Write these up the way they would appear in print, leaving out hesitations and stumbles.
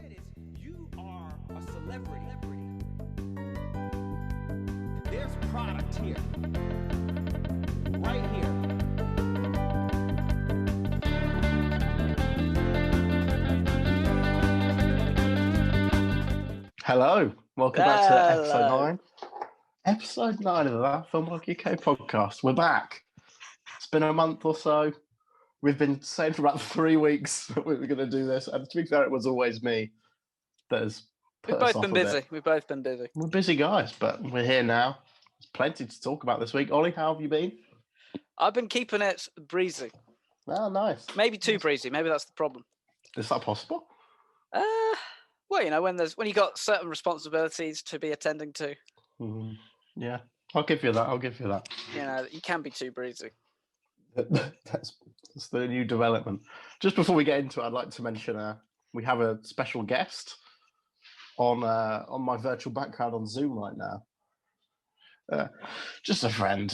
said is, you are a celebrity. There's product here. Right here. Hello, welcome back to episode 9. Episode 9 of the That Film Blog UK podcast. We're back. It's been a month or so. We've been saying for about 3 weeks that we were going to do this, and to be fair, it was always me that has put us off a bit. We've both been busy. We're busy guys, but we're here now. There's plenty to talk about this week. Ollie, how have you been? I've been keeping it breezy. Oh, nice. Maybe too breezy. Maybe that's the problem. Is that possible? Well, you know, when you got certain responsibilities to be attending to. Yeah, I'll give you that. You know, you can be too breezy. That's the new development. Just before we get into it, I'd like to mention we have a special guest on my virtual background on Zoom right now. Just a friend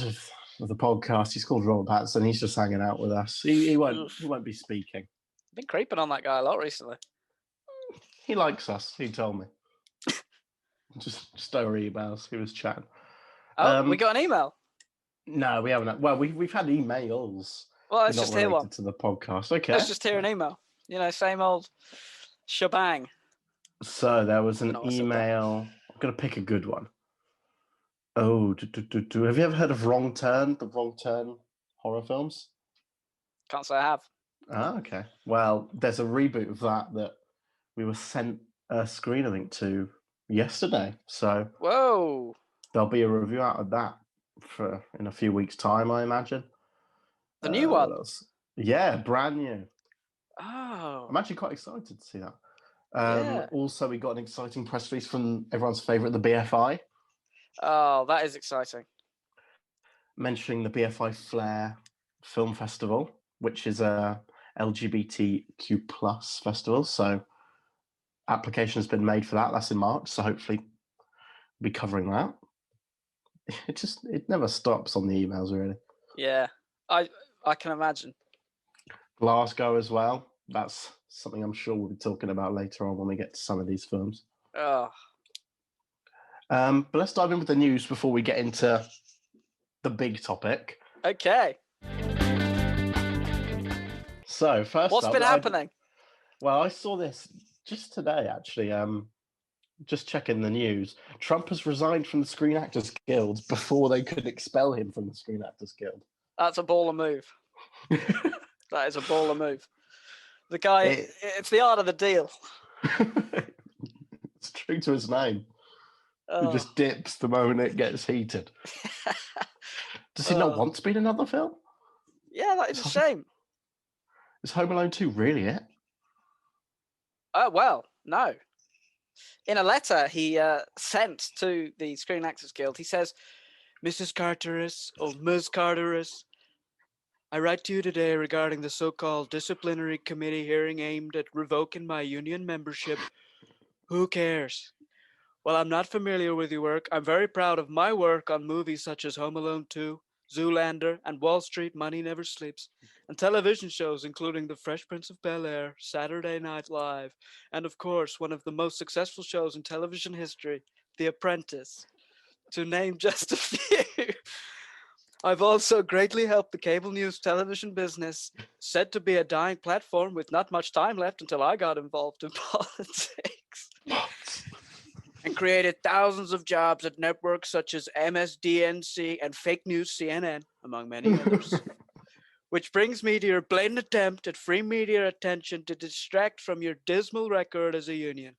of the podcast. He's called Robert Patson. He's just hanging out with us. He won't be speaking. I've been creeping on that guy a lot recently. He likes us. He told me. just over emails. He was chatting. Oh, we got an email. No, we haven't. Well, we've had emails. Well, let's just hear one to the podcast. Okay, let's just hear an email. You know, same old shebang. So there was an email. I'm gonna pick a good one. Oh, have you ever heard of Wrong Turn? The Wrong Turn horror films? Can't say I have. Ah, okay. Well, there's a reboot of that we were sent a screener link to yesterday. So whoa, there'll be a review out of that in a few weeks' time, I imagine. The new one? Yeah, brand new. Oh. I'm actually quite excited to see that. Also, we got an exciting press release from everyone's favourite, the BFI. Oh, that is exciting. Mentioning the BFI Flair Film Festival, which is a LGBTQ plus festival. So application has been made for that. That's in March. So hopefully we'll be covering that. It never stops on the emails, really. Yeah, I can imagine. Glasgow as well. That's something I'm sure we'll be talking about later on when we get to some of these films. Oh. But let's dive in with the news before we get into the big topic. Okay. So first, what's been happening? I saw this just today, actually. Just checking the news. Trump has resigned from the Screen Actors Guild before they could expel him from the Screen Actors Guild. That's a baller move. That is a baller move. The guy, it's the art of the deal. It's true to his name. Oh. He just dips the moment it gets heated. Does he not want to be in another film? Yeah, that is a shame. Is Home Alone 2 really it? Well, no. In a letter he sent to the Screen Actors Guild, he says, Mrs. Carteris, or Ms. Carteris, I write to you today regarding the so-called disciplinary committee hearing aimed at revoking my union membership. Who cares? While I'm not familiar with your work, I'm very proud of my work on movies such as Home Alone 2, Zoolander, and Wall Street Money Never Sleeps, and television shows including The Fresh Prince of Bel-Air, Saturday Night Live, and of course, one of the most successful shows in television history, The Apprentice, to name just a few. I've also greatly helped the cable news television business, said to be a dying platform with not much time left until I got involved in politics. And created thousands of jobs at networks such as MSDNC and Fake News CNN, among many others. Which brings me to your blatant attempt at free media attention to distract from your dismal record as a union.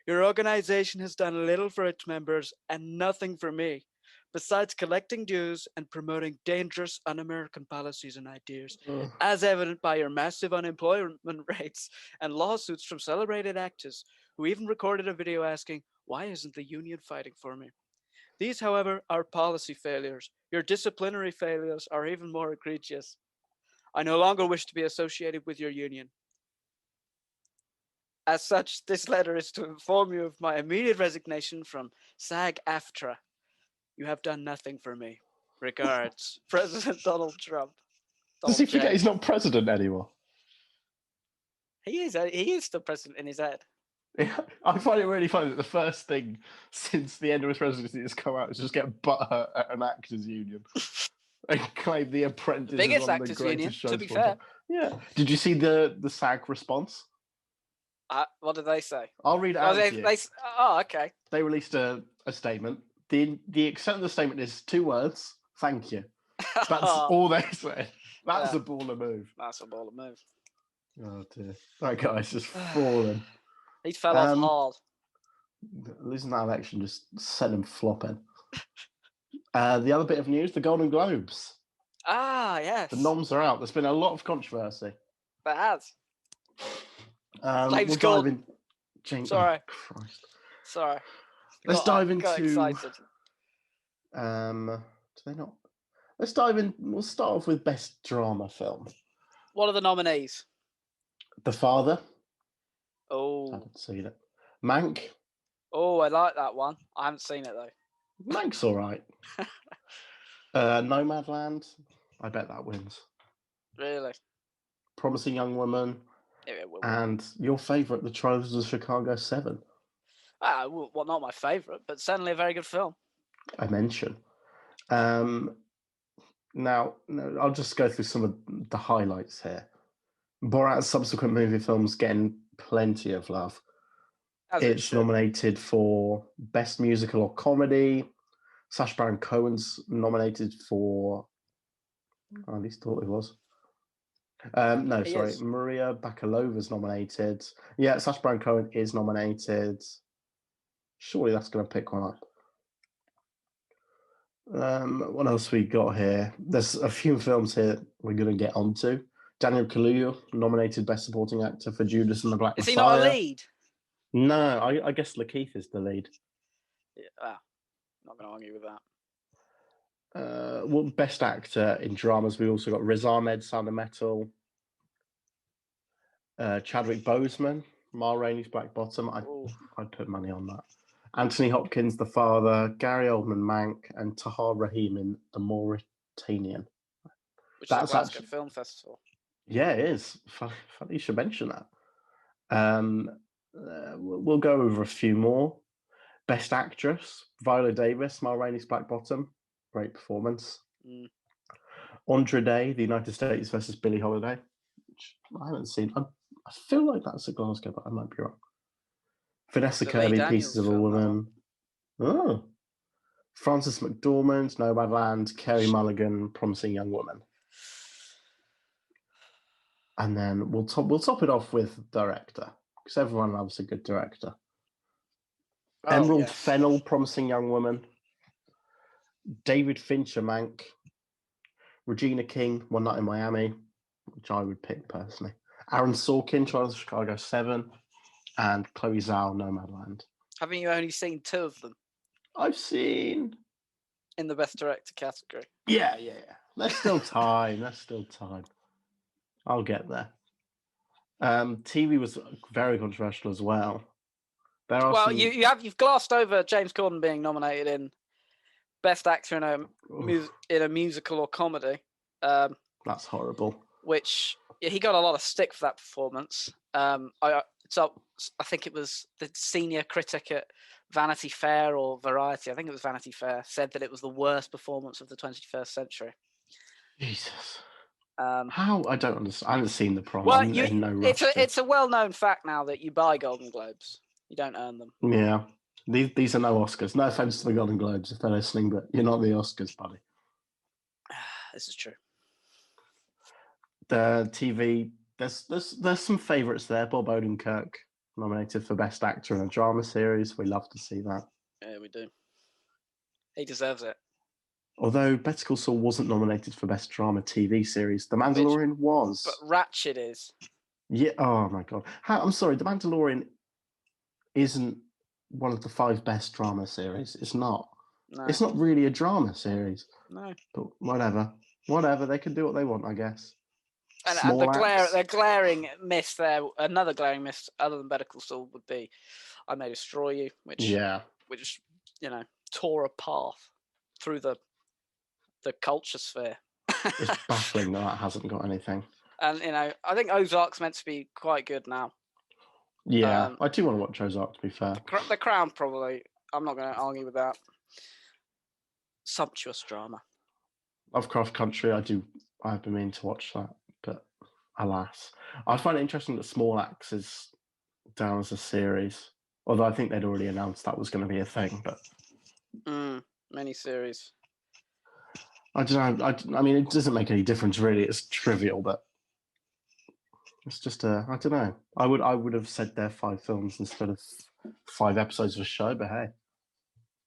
Your organization has done little for its members and nothing for me, besides collecting dues and promoting dangerous un-American policies and ideas, as evident by your massive unemployment rates and lawsuits from celebrated actors who even recorded a video asking, why isn't the union fighting for me? These, however, are policy failures. Your disciplinary failures are even more egregious. I no longer wish to be associated with your union. As such, this letter is to inform you of my immediate resignation from SAG-AFTRA. You have done nothing for me. Regards, President Donald Trump. Does he forget he's not president anymore? He is still president in his head. Yeah, I find it really funny that the first thing since the end of his presidency has come out is just get butthurt at an actors union and claim The Apprentice is Biggest one of the actors union, greatest shows to be of all time. fair. Yeah. Did you see the SAG response? What did they say? I'll read it Oh, out to you. oh, okay. They released a statement. The extent of the statement is 2 words. Thank you. That's all they said. That's Yeah. a baller move. That's a baller move. Oh dear, that guy's just fallen. He fell off hard. Losing that election just sent him flopping. The other bit of news: the Golden Globes. Ah, yes. The noms are out. There's been a lot of controversy. There has. We'll dive in. James, Sorry. Oh, Christ. Sorry. Let's dive into. Got excited. Do they not? Let's dive in. We'll start off with best drama film. What are the nominees? The Father. I Oh. haven't seen it. Mank. Oh, I like that one. I haven't seen it though. Mank's all right. Nomadland. I bet that wins. Really? Promising Young Woman. It will. And your favourite, The Trials of Chicago 7. Well, not my favourite, but certainly a very good film. I mention. Now, I'll just go through some of the highlights here. Borat's subsequent movie films getting plenty of love. It's nominated for Best Musical or Comedy. Sacha Baron Cohen's nominated for... I at least thought it was. Maria Bakalova's nominated. Yeah, Sacha Baron Cohen is nominated. Surely that's going to pick one up. What else we got here? There's a few films here we're going to get onto. Daniel Kaluuya nominated Best Supporting Actor for Judas and the Black Messiah. Is he not a lead? No, I guess Lakeith is the lead. Yeah, not going to argue with that. Best Actor in Dramas, we also got Riz Ahmed, Sound of Metal. Chadwick Boseman, Ma Rainey's Black Bottom. I'd put money on that. Anthony Hopkins, The Father, Gary Oldman, Mank, and Tahar Rahim in The Mauritanian. Which is a Glasgow Film Festival. Yeah, it is. Funny you should mention that. We'll go over a few more. Best Actress, Viola Davis, Ma Rainey's Black Bottom. Great performance. Andre Day, The United States versus Billie Holiday, which I haven't seen. I feel like that's at Glasgow, but I might be wrong. Vanessa Kirby, Pieces of a Woman. Oh. Frances McDormand, Nomadland, Carey Mulligan, Promising Young Woman. And then we'll top it off with director, because everyone loves a good director. Emerald Fennell, Promising Young Woman. David Fincher, Mank. Regina King, One Night in Miami, which I would pick personally. Aaron Sorkin, Trials of Chicago 7. And Chloe Zhao, Nomadland. Haven't you only seen 2 of them? I've seen... In the Best Director category. Yeah. There's still time. I'll get there. TV was very controversial as well. You've glossed over James Corden being nominated in Best Actor in a musical or comedy. That's horrible. Which he got a lot of stick for that performance. I think it was the senior critic at Vanity Fair or Variety. I think it was Vanity Fair said that it was the worst performance of the 21st century. Jesus. How? I don't understand. I haven't seen the prom. It's a well-known fact now that you buy Golden Globes. You don't earn them. Yeah. These are no Oscars. No offense to the Golden Globes if they're listening, but you're not the Oscars, buddy. This is true. The TV, there's some favourites there. Bob Odenkirk nominated for Best Actor in a Drama Series. We love to see that. Yeah, we do. He deserves it. Although Better Call Saul wasn't nominated for Best Drama TV Series, The Mandalorian was. But Ratched is. Yeah. Oh my God. I'm sorry. The Mandalorian isn't one of the 5 best drama series. It's not. No. It's not really a drama series. No. But whatever. They can do what they want, I guess. And the glaring miss there. Another glaring miss, other than Better Call Saul, would be I May Destroy You, which tore a path through the culture sphere. It's baffling that hasn't got anything. And I think Ozark's meant to be quite good now. Yeah, I do want to watch Ozark, to be fair. The Crown, probably. I'm not going to argue with that. Sumptuous drama. Lovecraft Country, I've been meaning to watch that, but alas. I find it interesting that Small Axe is down as a series, although I think they'd already announced that was going to be a thing, but... Mini-series. I don't know. I mean, it doesn't make any difference, really. It's trivial, but it's just I don't know. I would have said they're 5 films instead of 5 episodes of a show, but hey,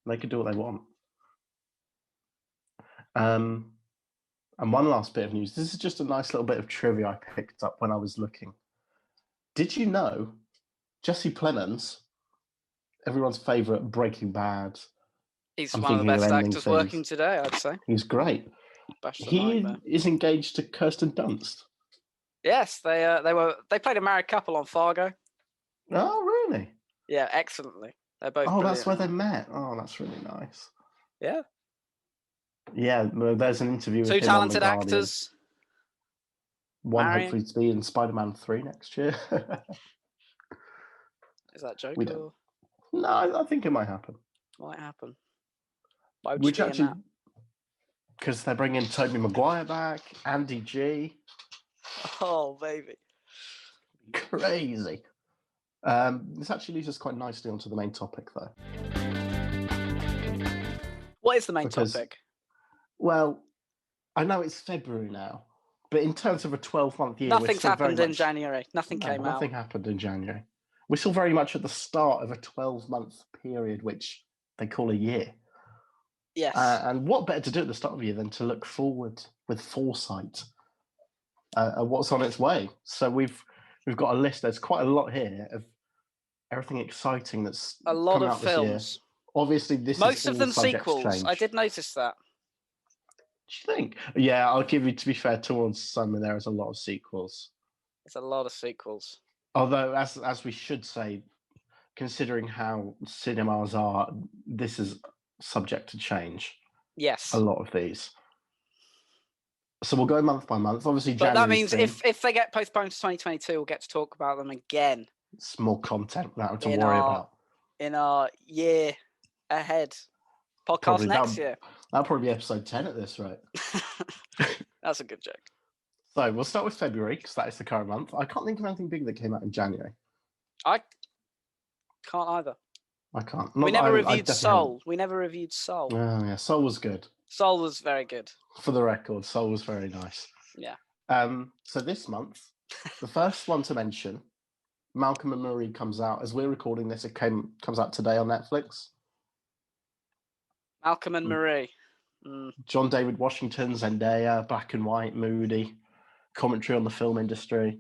they could do what they want. And one last bit of news. This is just a nice little bit of trivia I picked up when I was looking. Did you know Jesse Plemons, everyone's favourite Breaking Bad? He's I'm one of the thinking best ending actors things. working today, I'd say. He's great. Bash the He nightmare. is engaged to Kirsten Dunst. Yes, they played a married couple on Fargo. Oh, really? Yeah, excellently. They're both. Oh, that's where they brilliant. met. Oh, that's really nice. Yeah. Yeah, there's an interview with 2 him talented on The Guardian. actors. One marrying. hopefully to be in Spider-Man 3 next year. Is that a joke? We don't. No, I think it might happen. Might happen. Why would Which you be actually, in because they're bringing Tobey Maguire back, Andy G. that? Oh, baby. Crazy. This actually leads us quite nicely onto the main topic, though. What is the main topic? Well, I know it's February now, but in terms of a 12-month year, Nothing's happened in January. Nothing came out. Nothing happened in January. We're still very much at the start of a 12-month period, which they call a year. Yes. And what better to do at the start of the year than to look forward with foresight at what's on its way? So we've got a list. There's quite a lot here of everything exciting that's a lot coming of out this year. films. Obviously, Most is of all them subject to sequels. change. I did notice that. Do you think? Yeah, I'll give you. To be fair, towards some, there is a lot of sequels. It's a lot of sequels. Although, as we should say, considering how cinemas are, this is subject to change. Yes. A lot of these. So we'll go month by month. Obviously, but that means been... if they get postponed to 2022, we'll get to talk about them again. It's more content without to worry about. In our year ahead podcast probably next year. That'll probably be episode 10 at this rate. That's a good joke. So we'll start with February, because that is the current month. I can't think of anything big that came out in January. I can't either. I can't. We never reviewed Soul. We never reviewed Soul. Oh, yeah. Soul was good. Soul was very good. For the record, Soul was very nice. Yeah. So this month, the first one to mention, Malcolm and Marie comes out. As we're recording this, it comes out today on Netflix. Malcolm and Marie. John David Washington, Zendaya, black and white, moody, commentary on the film industry.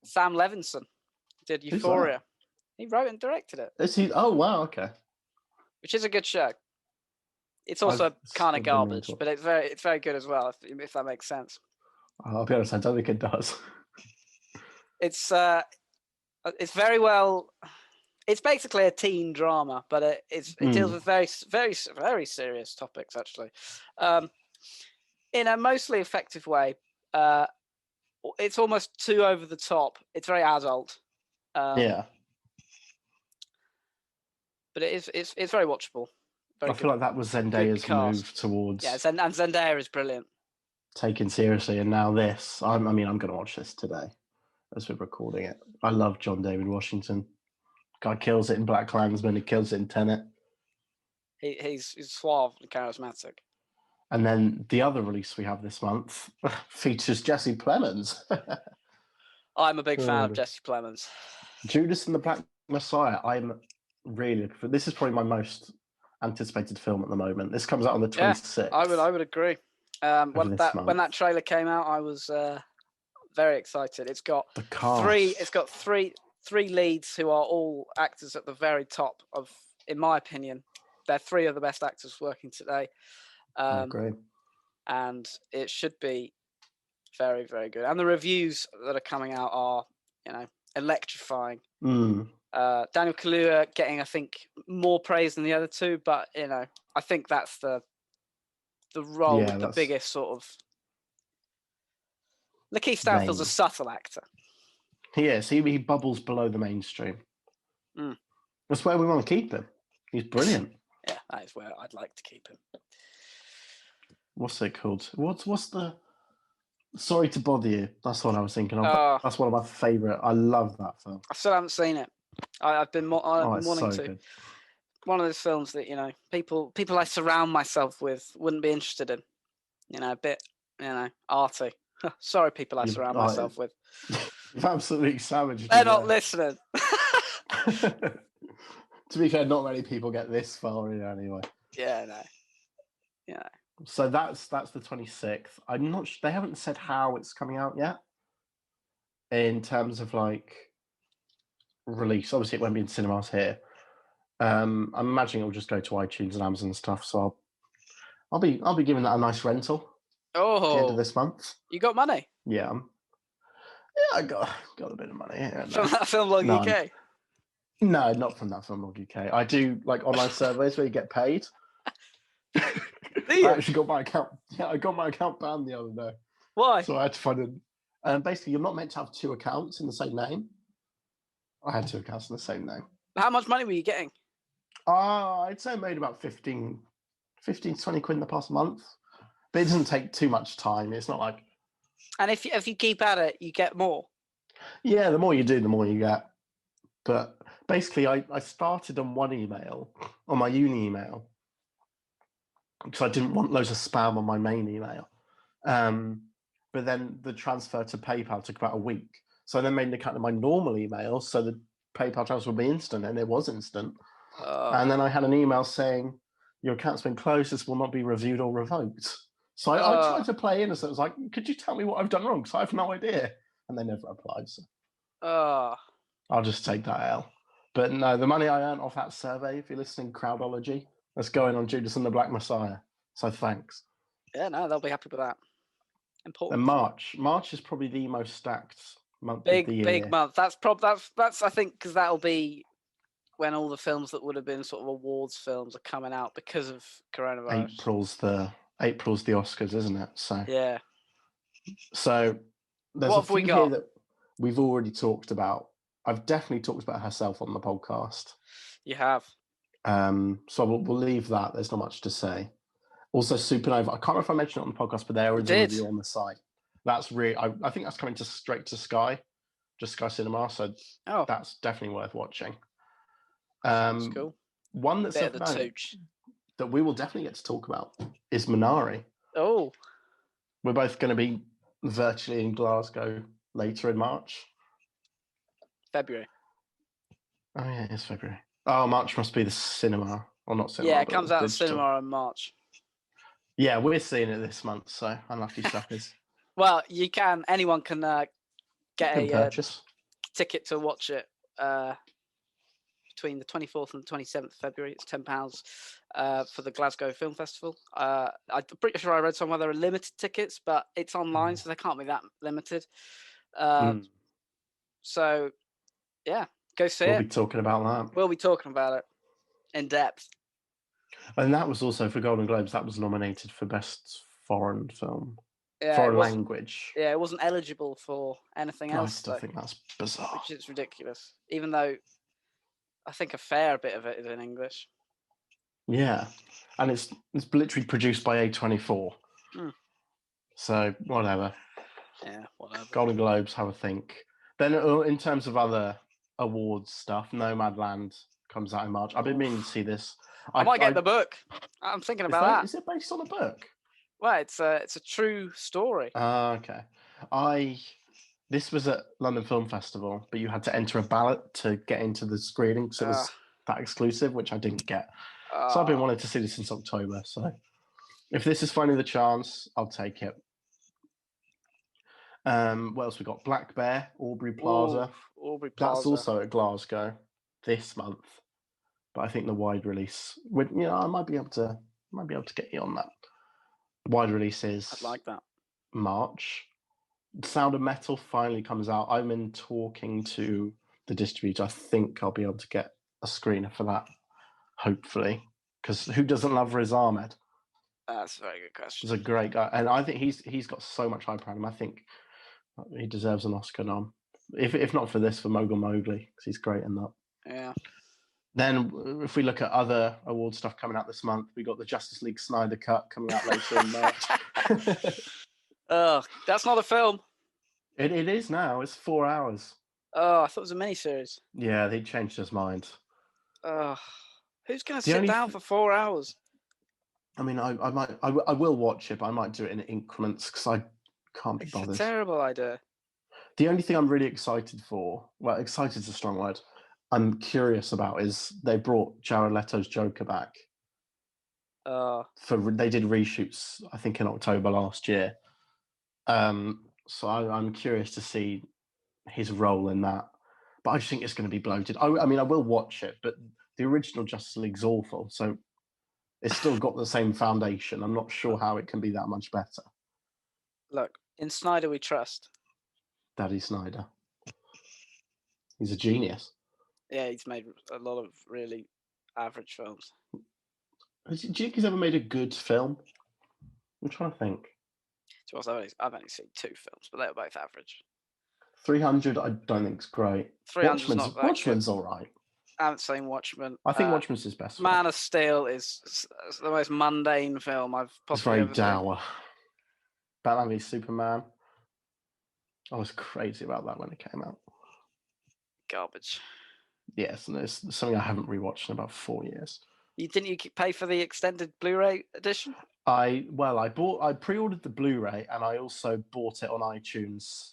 Sam Levinson did Euphoria. He wrote and directed it. Is he? Oh, wow, okay. Which is a good show. It's also kind of garbage, but it's very good as well, if that makes sense. I'll be honest, I don't think it does. It's very well. It's basically a teen drama, but it deals with very, very, very serious topics, actually, in a mostly effective way. It's almost too over the top. It's very adult. Yeah. But it's very watchable. I feel like that was Zendaya's move towards. Yeah, and Zendaya is brilliant. Taken seriously, and now this. I'm going to watch this today as we're recording it. I love John David Washington. Guy kills it in Black Klansman. He kills it in Tenet. He's suave and charismatic. And then the other release we have this month features Jesse Plemons. I'm a big fan of Jesse Plemons. Judas and the Black Messiah. I'm really looking for. This is probably my most anticipated film at the moment. This comes out on the 26th. Yeah, I would agree. When that trailer came out, I was very excited. It's got the cast. three leads who are all actors at the very top of, in my opinion, they're 3 of the best actors working today. I agree. And it should be very, very good. And the reviews that are coming out are, electrifying. Daniel Kaluuya getting, I think, more praise than the other 2, but I think that's the role with the biggest sort of. Lakeith Stanfield's a subtle actor. Yes, he bubbles below the mainstream. Mm. That's where we want to keep him. He's brilliant. Yeah, that is where I'd like to keep him. What's it called? What's the? Sorry to bother you. That's what I was thinking of. Oh. That's one of my favourite. I love that film. I still haven't seen it. I've been It's wanting so to. good. One of those films that people I surround myself with wouldn't be interested in. A bit arty. Sorry, people I surround myself with. You've absolutely savaged. They're not listening. To be fair, not many people get this far in anyway. Yeah, no. Yeah. So that's the 26th. I'm not. They haven't said how it's coming out yet. In terms of like release, obviously it won't be in cinemas here. I'm imagining it'll just go to iTunes and Amazon and stuff. So I'll be giving that a nice rental. At the end of this month. You got money? Yeah. I got a bit of money. Yeah, From that Film Blog UK? No, not from that Film Blog UK. I do like online surveys where you get paid. Do you? I actually got my account. Yeah, I got my account banned the other day. Why? So I had to find it. Basically, you're not meant to have two accounts in the same name. I had two accounts in the same name. How much money were you getting? I'd say I made about 15, 20 quid in the past month. But it doesn't take too much time. It's not like. And if you keep at it, you get more. Yeah, the more you do, the more you get. But basically, I started on one email, on my uni email, because I didn't want loads of spam on my main email. But then the transfer to PayPal took about a week. So I then made an account of my normal email, so the PayPal transfer would be instant, and it was instant. And then I had an email saying, your account's been closed, this will not be reviewed or revoked. So I tried to play innocent. I was like, could you tell me what I've done wrong? Because I have no idea. And they never replied. So I'll just take that L. But no, the money I earned off that survey, if you're listening, Crowdology, that's going on Judas and the Black Messiah. So thanks. Yeah, no, they'll be happy with that. Important. And March is probably the most stacked month of the year. Big month. That's I think because that'll be when all the films that would have been sort of awards films are coming out because of coronavirus. April's the Oscars, isn't it? So yeah. So there's what a few here that we've already talked about. I've definitely talked about herself on the podcast. You have. So we'll leave that. There's not much to say. Also, Supernova. I can't remember if I mentioned it on the podcast, but there is a review on the site. That's really. I think that's coming straight to Sky, just Sky Cinema. So that's definitely worth watching. That's cool. One that's that we will definitely get to talk about is Minari. Oh. We're both going to be virtually in Glasgow later in March. February. Oh yeah, it's February. Oh, March must be the cinema, or not cinema. Yeah, it comes out of cinema in March. Yeah, we're seeing it this month, so unlucky suckers. Well, anyone can get a ticket to watch it between the 24th and the 27th of February. It's £10 for the Glasgow Film Festival. I'm pretty sure I read somewhere there are limited tickets, but it's online, so they can't be that limited. So, yeah, go see it. We'll be talking about that. We'll be talking about it in depth. And that was also for Golden Globes. That was nominated for Best Foreign Film. Yeah, foreign language. Yeah, it wasn't eligible for anything else. I still think that's bizarre. Which is ridiculous. Even though I think a fair bit of it is in English. Yeah. And it's literally produced by A24. So, whatever. Yeah, whatever. Golden Globes, have a think. Then in terms of other awards stuff, Nomadland comes out in March. I've been meaning to see this. I might get the book. I'm thinking about that. Is it based on a book? Well, it's a true story. Okay. This was at London Film Festival, but you had to enter a ballot to get into the screening, so it was that exclusive, which I didn't get. So I've been wanting to see this since October. So if this is finally the chance, I'll take it. What else we got? Black Bear, Aubrey Plaza. Aubrey Plaza. That's also at Glasgow this month, but I think the wide release. I might be able to get you on that. Wide release is. I'd like that. March. Sound of Metal finally comes out. I'm in talking to the distributor. I think I'll be able to get a screener for that, hopefully, because who doesn't love Riz Ahmed? That's a very good question. He's a great guy, and I think he's got so much hype around him. I think he deserves an Oscar nom. If not for this, for Mogul Mowgli, because he's great in that. Yeah. Then, if we look at other award stuff coming out this month, we got the Justice League Snyder Cut coming out later in March. Oh, that's not a film. It is now. It's 4 hours. Oh, I thought it was a miniseries. Yeah, they changed his mind. Oh, who's going to The sit only down for 4 hours? I mean, I will watch it, but I might do it in increments because I can't be It's a bothered. terrible idea. The only thing I'm really excited for, well, excited is a strong word, I'm curious about is they brought Jared Leto's Joker back. They did reshoots, I think, in October last year. So I'm curious to see his role in that. But I just think it's going to be bloated. I mean, I will watch it, but the original Justice League's awful. So it's still got the same foundation. I'm not sure how it can be that much better. Look, in Snyder we trust. Daddy Snyder. He's a genius. Yeah, he's made a lot of really average films. Do you think he's ever made a good film? I'm trying to think. To be honest, I've only seen 2 films, but they were both average. 300, I don't think is great. 300's not that Watchmen's good. all right. I haven't seen Watchmen. I think Watchmen's his best Man film. of Steel is the most mundane film I've possibly ever It's very dour. Batman v Superman. I was crazy about that when it came out. Garbage. Yes, and it's something I haven't rewatched in about 4 years. Didn't you pay for the extended Blu-ray edition? I pre-ordered the Blu-ray and I also bought it on iTunes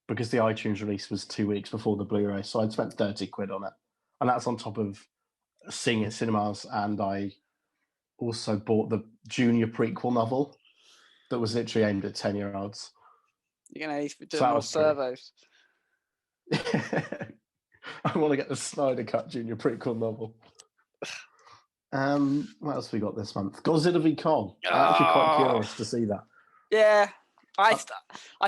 because the iTunes release was 2 weeks before the Blu-ray, so I'd spent 30 quid on it, and that's on top of seeing it in cinemas. And I also bought the junior prequel novel that was literally aimed at 10-year-olds. You're gonna need to be doing more surveys. I want to get the Snyder Cut junior prequel novel. What else we got this month? Godzilla v Kong. I'm actually quite curious to see that. Yeah, I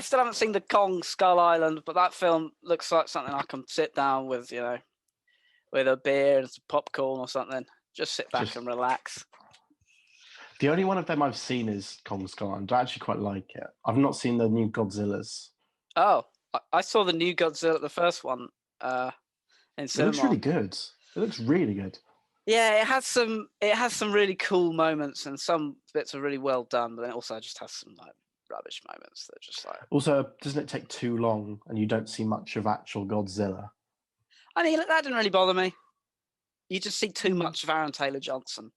still haven't seen the Kong Skull Island, but that film looks like something I can sit down with, with a beer and some popcorn or something. Just sit back and relax. The only one of them I've seen is Kong Skull Island. I actually quite like it. I've not seen the new Godzillas. Oh, I saw the new Godzilla, the first one, in cinema. It looks really good. It looks really good. Yeah, it has some really cool moments, and some bits are really well done, but then it also just has some like rubbish moments that just like. Also, doesn't it take too long, and you don't see much of actual Godzilla? I mean, that didn't really bother me. You just see too much of Aaron Taylor Johnson,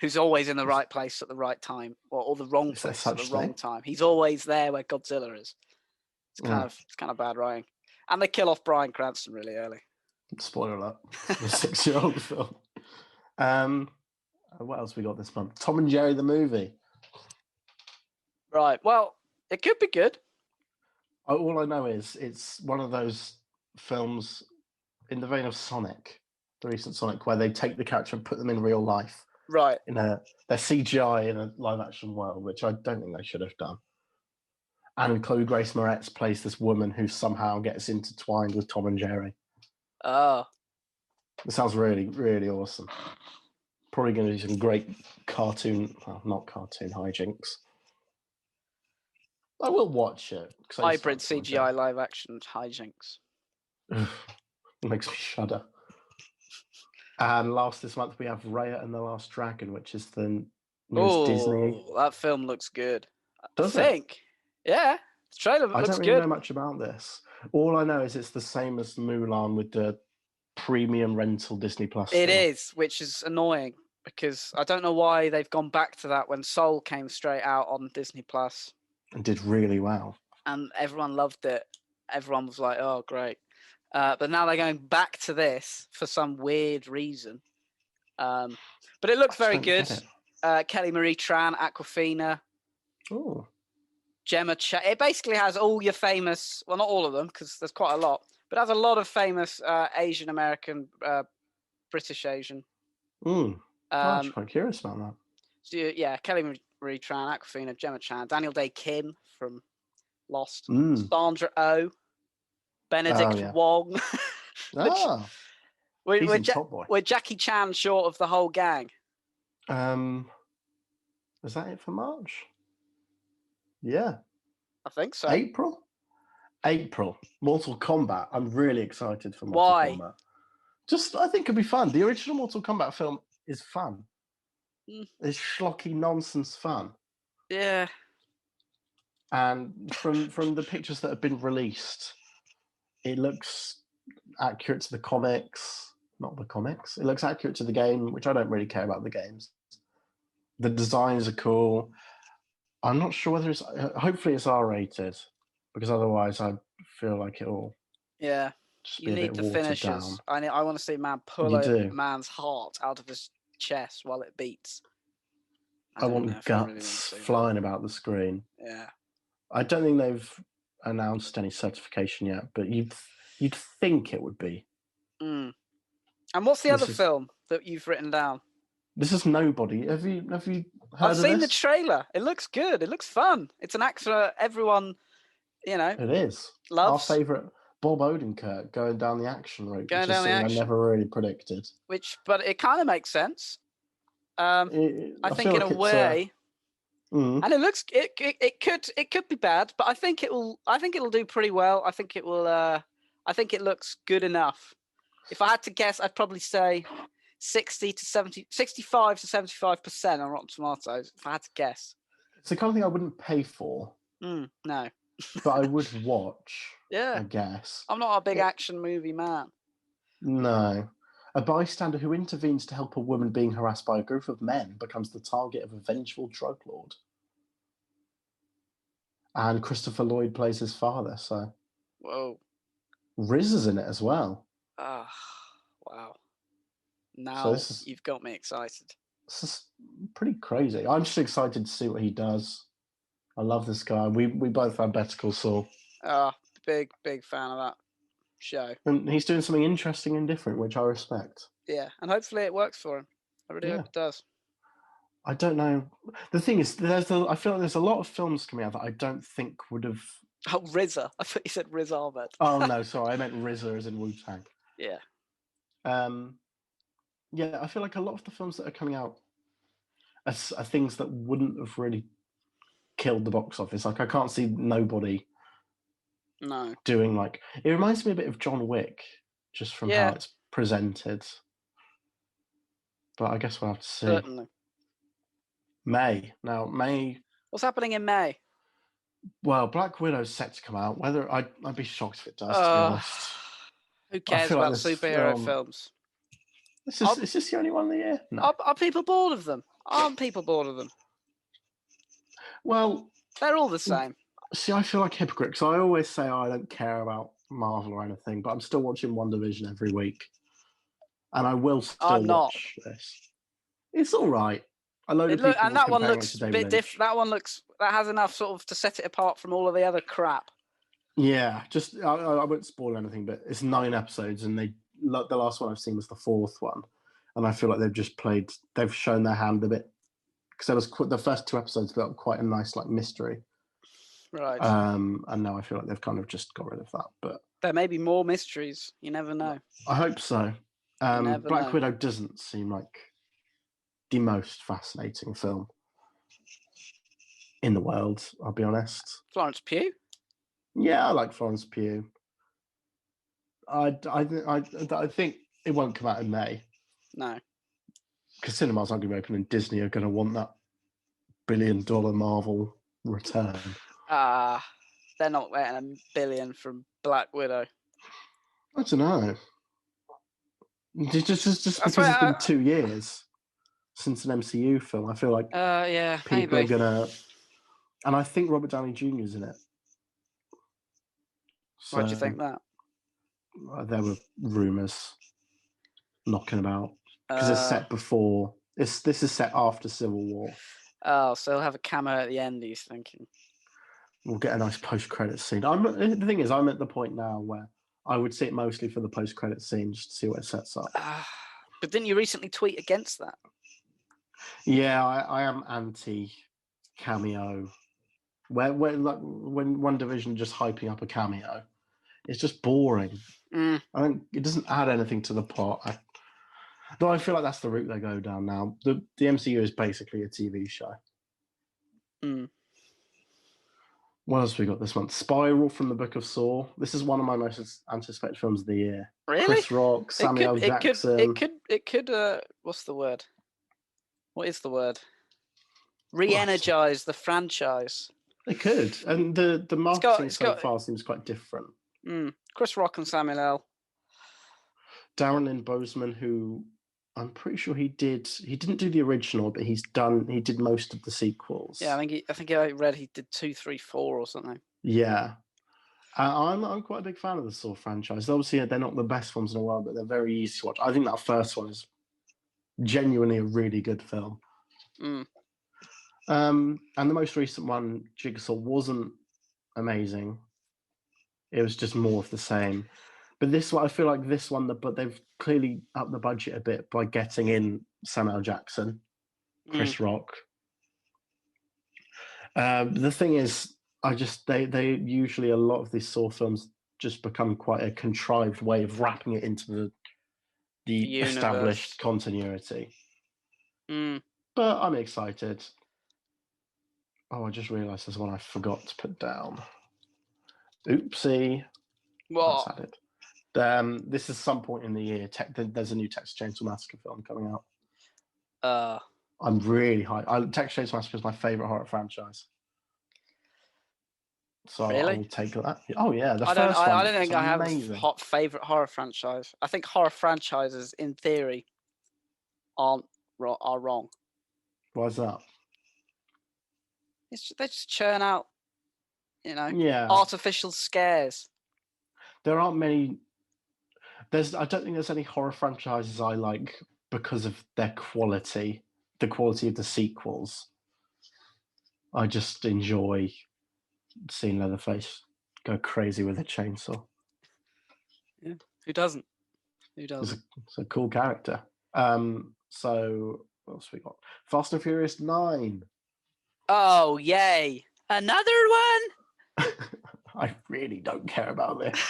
who's always in the right place at the right time, or the wrong place at the wrong time. He's always there where Godzilla is. It's kind of bad writing, and they kill off Bryan Cranston really early. Spoiler alert! The 6-year-old film. What else we got this month? Tom and Jerry the movie. Right. Well, it could be good. All I know is it's one of those films in the vein of Sonic, the recent Sonic, where they take the character and put them in real life. Right. They're CGI in a live-action world, which I don't think they should have done. And Chloe Grace Moretz plays this woman who somehow gets intertwined with Tom and Jerry. Oh. It sounds really, really awesome. Probably going to do some great not cartoon hijinks. I will watch it. Hybrid CGI live action hijinks. It makes me shudder. And last this month we have Raya and the Last Dragon, which is the newest Disney. That film looks good. Does I think? Yeah. The trailer looks good. I don't really know much about this. All I know is it's the same as Mulan with the premium rental Disney Plus. It is, which is annoying because I don't know why they've gone back to that when Soul came straight out on Disney Plus. And did really well. And everyone loved it. Everyone was like, oh, great. But now they're going back to this for some weird reason. But it looks very good. Kelly Marie Tran, Aquafina. Oh. Gemma It basically has all your famous, well, not all of them, because there's quite a lot, but it has a lot of famous Asian American, British Asian. I'm actually quite curious about that. So, yeah, Kelly Marie Tran, Aquafina, Gemma Chan, Daniel Day Kim from Lost, Sandra Oh, Benedict Wong. We're Jackie Chan short of the whole gang. Is that it for March? Yeah. I think so. April? April, Mortal Kombat. I'm really excited for Mortal Why? Kombat. Just, I think it'd be fun. The original Mortal Kombat film is fun. Mm. It's schlocky nonsense fun. Yeah. And from the pictures that have been released, it looks accurate to the comics. Not the comics. It looks accurate to the game, which I don't really care about the games. The designs are cool. I'm not sure whether it's... hopefully it's R-rated, because otherwise I feel like it'll Yeah. just You be a need bit the watered finishes. down. I want to see a man pull You a do. man's heart out of his chest while it beats. I don't know want if I really want guts to see that. flying about the screen. Yeah. I don't think they've announced any certification yet, but you'd think it would be. Mm. And what's the This other is- film that you've written down? This is Nobody. Have you heard I've of seen the this? trailer. It looks good. It looks fun. It's an actor everyone, It is. loves. Our favourite Bob Odenkirk going down the action route, Going which down is the something action. I never really predicted. But it kind of makes sense. I think feel in like a it's, way, mm, and it could be bad, but I think it'll do pretty well. I think it will. I think it looks good enough. If I had to guess, I'd probably say 65 to 75% on Rotten Tomatoes. If I had to guess. it's the kind of thing I wouldn't pay for, No. but I would watch. Yeah. I guess. I'm not a big action movie man. No. A bystander who intervenes to help a woman being harassed by a group of men becomes the target of a vengeful drug lord. And Christopher Lloyd plays his father, so Whoa. Riz is in it as well. Ah, wow. Now So this is- you've got me excited. This is pretty crazy. I'm just excited to see what he does. I love this guy. We both had Better Call Saul. Big fan of that show. And he's doing something interesting and different, which I respect. Yeah, and hopefully it works for him. I really hope it does. I don't know. The thing is, I feel like there's a lot of films coming out that I don't think would have... Oh, RZA. I thought you said Riz Ahmed. Oh, no, sorry. I meant RZA as in Wu-Tang. Yeah. Yeah, I feel like a lot of the films that are coming out are things that wouldn't have really killed the box office. Like, I can't see Nobody doing like... It reminds me a bit of John Wick, just from how it's presented. But I guess we'll have to see. Certainly. May. What's happening in May? Well, Black Widow's set to come out. Whether I'd be shocked if it does, to be honest. Who cares feel like about this superhero film- films? Is this the only one of the year? No. Are people bored of them? Aren't people bored of them? Well, They're all the same. see, I feel like hypocrite because I always say I don't care about Marvel or anything, but I'm still watching WandaVision every week, and I will still watch this. It's all right. A load of people And that one comparing it looks to a David bit Lynch. different. That has enough sort of to set it apart from all of the other crap. Yeah, just I won't spoil anything, but it's 9 episodes, and the last one I've seen was the 4th one, and I feel like they've shown their hand a bit because there was the first 2 episodes felt quite a nice like mystery, right? And now I feel like they've kind of just got rid of that, but there may be more mysteries. You never know. I hope so. Black know. Widow doesn't seem like the most fascinating film in the world. I'll be honest. Florence Pugh. Yeah, I like Florence Pugh. I think it won't come out in May. No. Because cinemas aren't going to be open and Disney are going to want that $1 billion Marvel return. They're not getting $1 billion from Black Widow. I don't know. Just because it's been 2 years since an MCU film, I feel like people are going to... And I think Robert Downey Jr. is in it. Why do you think that? There were rumours knocking about. Because it's set before... This is set after Civil War. Oh, so he'll have a cameo at the end, he's thinking. We'll get a nice post-credit scene. The thing is, I'm at the point now where I would see it mostly for the post-credit scene, just to see what it sets up. But didn't you recently tweet against that? Yeah, I am anti-cameo. When WandaVision just hyping up a cameo, it's just boring. I think it doesn't add anything to the plot. Though I feel like that's the route they go down now. The MCU is basically a TV show. What else we got this month? Spiral from the Book of Saw. This is one of my most anticipated films of the year. Really? Chris Rock, Samuel Jackson. It could. What's the word? What is the word? Re-energize the franchise. It could, and the marketing so far seems quite different. Chris Rock and Samuel L. Darren Lynn Boseman, who I'm pretty sure he didn't do the original, but he did most of the sequels. Yeah, I think I read he did 2, 3, 4 or something. Yeah. I'm quite a big fan of the Saw franchise. Obviously, they're not the best films in the world, but they're very easy to watch. I think that first one is genuinely a really good film. And the most recent one, Jigsaw, wasn't amazing. It was just more of the same. But this one, I feel like this one, but they've clearly upped the budget a bit by getting in Samuel Jackson, Chris Rock. The thing is, they usually, a lot of these Saw films just become quite a contrived way of wrapping it into the established continuity. But I'm excited. Oh, I just realised there's one I forgot to put down. Oopsie. What? That's had it. This is some point in the year. There's a new Texas Chainsaw Massacre film coming out. I'm really hyped. Texas Chainsaw Massacre is my favourite horror franchise. So really? I will take that. Oh yeah, I don't think I have a favourite horror franchise. I think horror franchises, in theory, are wrong. Why is that? They just churn out, artificial scares. There aren't many. I don't think there's any horror franchises I like because of their quality, the quality of the sequels. I just enjoy seeing Leatherface go crazy with a chainsaw. Yeah, who doesn't? Who doesn't? It's a cool character. So what else we got? Fast and Furious 9. Oh, yay! Another one. I really don't care about this.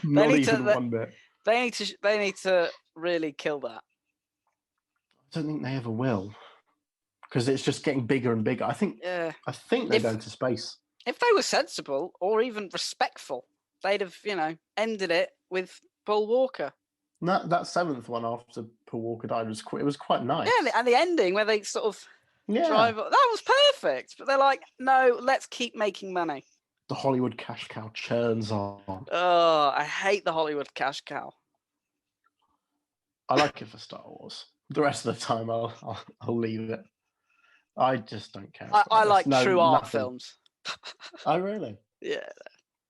Not even one bit. They need to really kill that. I don't think they ever will, because it's just getting bigger and bigger. I think they're going to space. If they were sensible or even respectful, they'd have ended it with Paul Walker. That 7th one after Paul Walker died was quite nice. Yeah, and the ending where they sort of drive up, that was perfect. But they're like, no, let's keep making money. The Hollywood cash cow churns on. Oh, I hate the Hollywood cash cow. I like it for Star Wars. The rest of the time, I'll leave it. I just don't care. I like true art films. Oh, really? Yeah,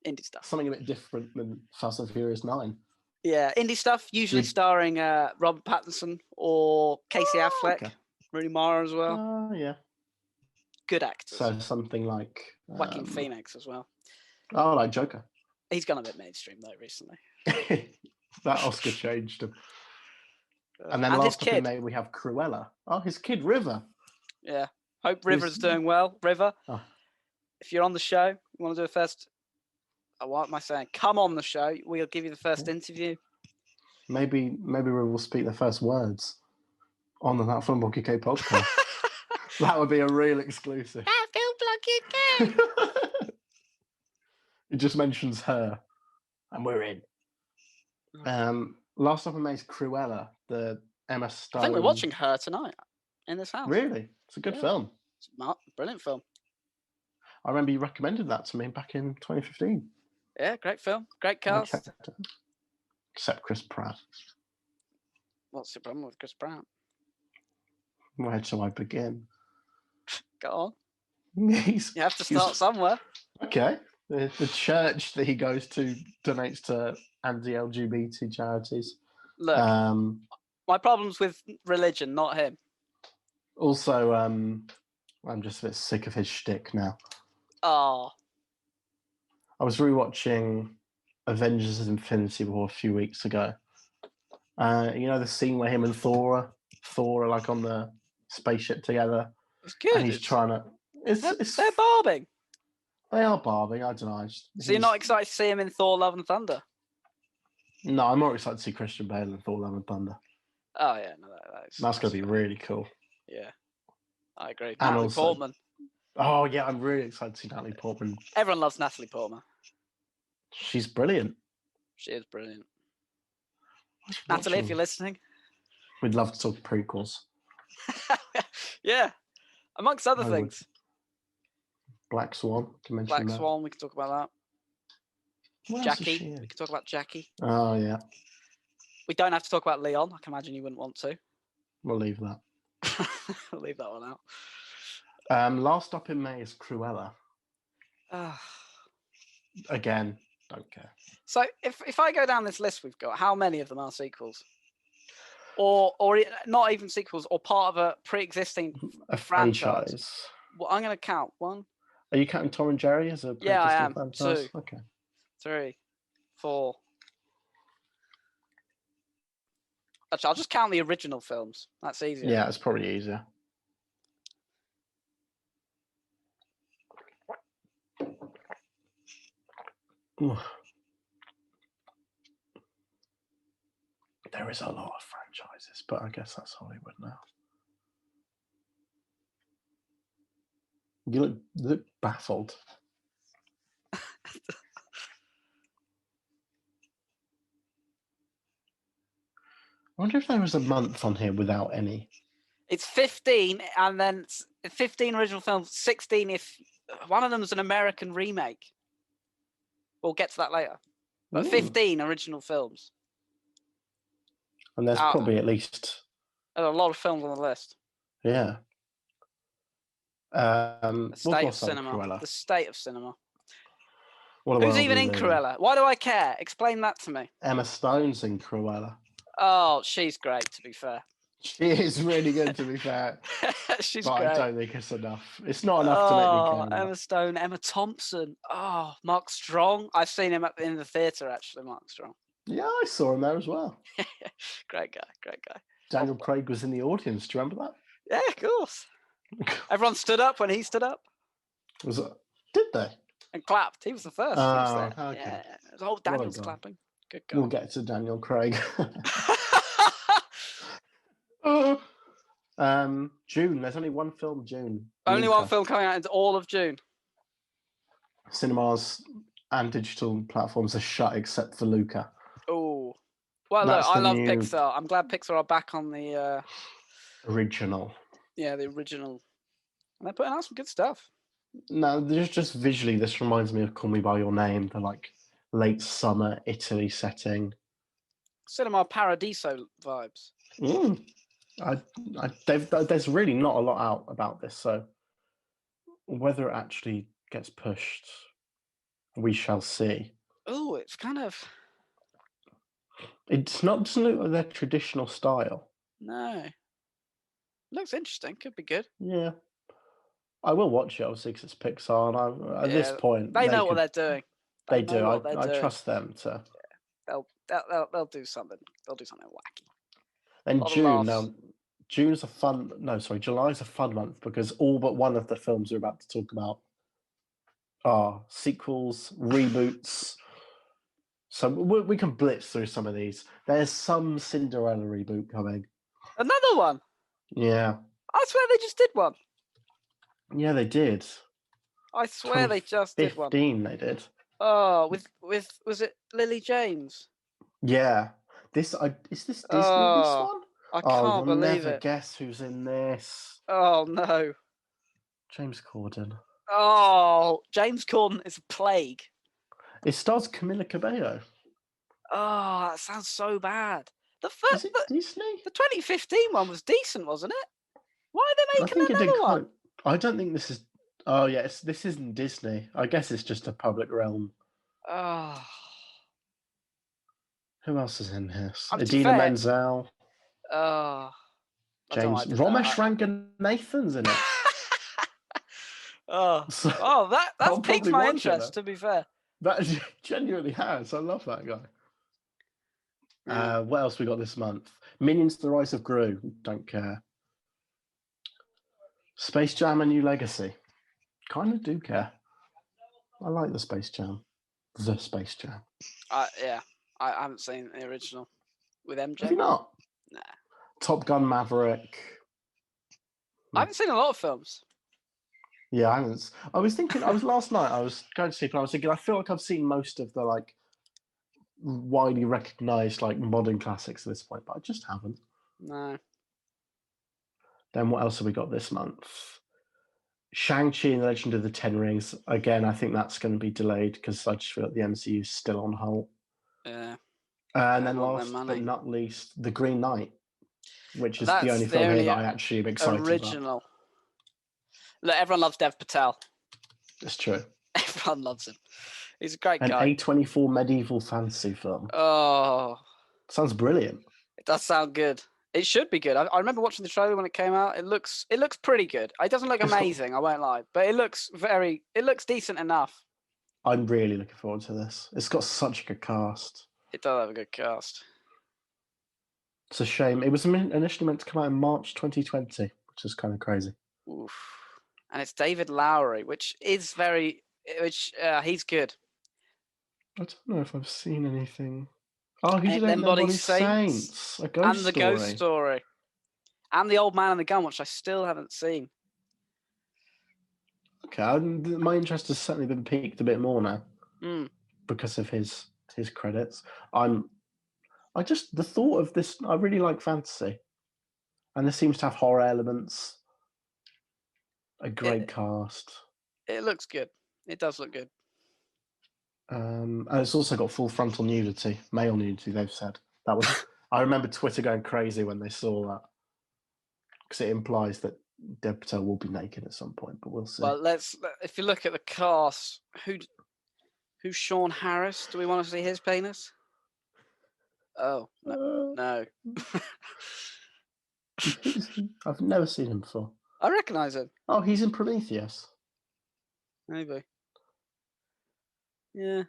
indie stuff. Something a bit different than Fast and Furious 9. Yeah, indie stuff, usually starring Robert Pattinson or Casey Affleck, okay. Rooney Mara as well. Yeah. Good actors. So something like Joaquin Phoenix as well. Oh, like Joker. He's gone a bit mainstream though recently. That Oscar changed him. And then last up in May we have Cruella. Oh, his kid River. Yeah. Hope River's doing well. River, if you're on the show, you want to do a first. What am I saying? Come on the show. We'll give you the first interview. Maybe River will speak the first words on the That Film Blog UK podcast. That would be a real exclusive. That Film Blog UK. It just mentions her, and we're in. Last up in May is Cruella, the Emma Stone. I think we're watching her tonight in this house. Really? It's a good film. It's a brilliant film. I remember you recommended that to me back in 2015. Yeah, great film. Great cast. Except Chris Pratt. What's the problem with Chris Pratt? Where shall I begin? Go on. You have to start somewhere. Okay. The church that he goes to donates to anti-LGBT charities. Look, my problem's with religion, not him. Also, I'm just a bit sick of his shtick now. Oh. I was rewatching Avengers Infinity War a few weeks ago. You know the scene where him and Thor are like on the spaceship together? It's good. And he's trying to... They're barbing. They are barbing, I don't know. So you're not excited to see him in Thor Love and Thunder? No, I'm more excited to see Christian Bale in Thor Love and Thunder. Oh, yeah. No, that's going to be really cool. Yeah, I agree. And Portman. Oh yeah, I'm really excited to see Natalie Portman. Everyone loves Natalie Portman. She's brilliant. She is brilliant. I should watch Natalie, if them. you're listening. We'd love to talk prequels. Yeah, amongst other I would. things. Black Swan, to mention Black that. Swan, we can talk about What that. else is she Jackie, in? we can talk about Jackie. Oh yeah, We don't have to talk about Leon. I can imagine you wouldn't want to. we'll leave that. I'll leave that one out. Last up in May is Cruella. Ah. Again, don't care. So if I go down this list we've got, how many of them are sequels? Or not even sequels, or part of a pre-existing A franchise? franchise. Well, I'm going to count 1, Are you counting Tom and Jerry as a Yeah, I pre-existing am. franchise? 2. Okay. 3, 4. Actually, I'll just count the original films. That's easier. Yeah, it's probably easier. Ooh. There is a lot of franchises, but I guess that's Hollywood now. You look baffled. I wonder if there was a month on here without any. It's 15, and then 15 original films, 16 if one of them is an American remake. We'll get to that later. But Ooh. 15 original films. And there's probably at least... There's a lot of films on the list. Yeah. The What's state more of so, cinema. Cruella? The state of cinema. What Who's world even we in live Cruella? Why do I care? Explain that to me. Emma Stone's in Cruella. Oh, she's great, to be fair. She is really good, to be fair. She's but great. I don't think it's enough. It's not enough to make me care about. Emma Stone, Emma Thompson. Oh, Mark Strong. I've seen him in the theatre, actually, Mark Strong. Yeah, I saw him there as well. Great guy. Daniel Craig was in the audience. Do you remember that? Yeah, of course. Everyone stood up when he stood up. Was it? Did they? And clapped. He was the first. He was there. Okay. Yeah, the whole Daniel's clapping. Good guy. We'll get to Daniel Craig. June. There's only one film. June. Only Luca. one film coming out into all of June. Cinemas and digital platforms are shut except for Luca. Oh, well, That's look, I the love new- Pixar. I'm glad Pixar are back on the Original. yeah, the original. And they're putting out some good stuff. No, just visually, this reminds me of Call Me by Your Name. The like late summer Italy setting. Cinema Paradiso vibes. There's really not a lot out about this, so whether it actually gets pushed, we shall see. Oh, it's kind of Doesn't look like their traditional style. no. Looks interesting. Could be good. Yeah, I will watch it obviously because it's Pixar, and at this point they know what they're doing. They do. know what I they're doing. trust them to. They'll do something. They'll do something wacky. And Lot of June laughs. now. July's a fun month because all but one of the films we're about to talk about are sequels, reboots. So we can blitz through some of these. There's some Cinderella reboot coming. Another one. Yeah. I swear they just did one. Yeah, they did. I swear they just did one. 15 they did. Oh, with was it Lily James? Yeah. Is this Disney, this Oh, one? I can't you'll believe never it. guess who's in this. Oh no. James Corden. Oh, James Corden is a plague. It stars Camila Cabello. Oh, that sounds so bad. The Is first, it Disney? the 2015 one was decent, wasn't it? Why are they I making think it did another one? I don't think this is. Oh yeah, this isn't Disney. I guess it's just a public realm. Oh, Who else is in this? To be Idina fair- Menzel, oh. I don't know why James I did that. Ramesh Ranganathan's in it. Oh, So, oh, that's I'll piqued probably my watch it interest. To be fair. that genuinely has. I love that guy. Yeah. What else we got this month? Minions: The Rise of Gru. Don't care. Space Jam: A New Legacy. Kind of do care. I like the Space Jam. The Space Jam. Yeah, I haven't seen the original with MJ. Have you not? Nah. Top Gun: Maverick. I haven't seen a lot of films. Yeah, I haven't. I was thinking. I was last night. I was going to sleep, and I was thinking. I feel like I've seen most of the like widely recognised like modern classics at this point, but I just haven't. No. Then what else have we got this month? Shang-Chi and the Legend of the Ten Rings. Again, I think that's going to be delayed because I just feel like the MCU is still on hold. Yeah. And They then want their last but money. not least, The Green Knight, which is the That's only the film here only that I actually am excited about. original. Look, everyone loves Dev Patel. It's true. Everyone loves him. He's a great An guy. A24 medieval fantasy film. Oh, Sounds brilliant. it does sound good. It should be good. I remember watching the trailer when it came out. It looks pretty good. It doesn't look It's got- amazing, I won't lie, but it looks decent enough. I'm really looking forward to this. It's got such a good cast. It does have a good cast. It's a shame. It was initially meant to come out in March 2020, which is kind of crazy. Oof. And it's David Lowery, which he's good. I don't know if I've seen anything. Oh, he did Them Them Body Body Saints Saints. A ghost and the story. Ghost Story. And The Old Man and the Gun, which I still haven't seen. Okay, my interest has certainly been piqued a bit more now because of his credits. The thought of this, I really like fantasy, and this seems to have horror elements. A great cast. It looks good. It does look good. And it's also got full frontal nudity, male nudity. They've said that was. I remember Twitter going crazy when they saw that because it implies that Dev Patel will be naked at some point, but we'll see. Well, if you look at the cast, who's Sean Harris? Do we want to see his penis? Oh, no. I've never seen him before. I recognise him. Oh, he's in Prometheus. Maybe. Yeah.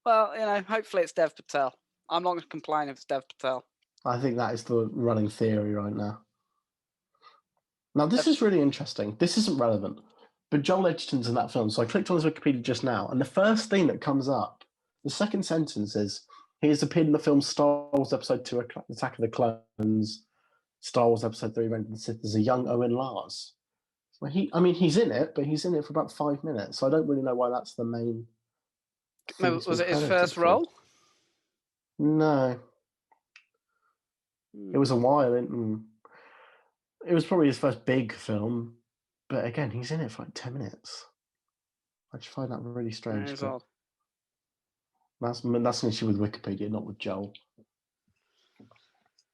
Well, hopefully it's Dev Patel. I'm not going to complain if it's Dev Patel. I think that is the running theory right now. Now, this is really interesting. This isn't relevant, but Joel Edgerton's in that film. So I clicked on his Wikipedia just now, and the first thing that comes up, the second sentence is, he has appeared in the film Star Wars Episode 2, Attack of the Clones, Star Wars Episode 3, Revenge of the Sith, as a young Owen Lars. Well, he's in it, but he's in it for about 5 minutes, so I don't really know why that's the main... Was it his first role? No. It was a while. It was probably his first big film, but again, he's in it for like 10 minutes. I just find that really strange. That's an issue with Wikipedia, not with Joel.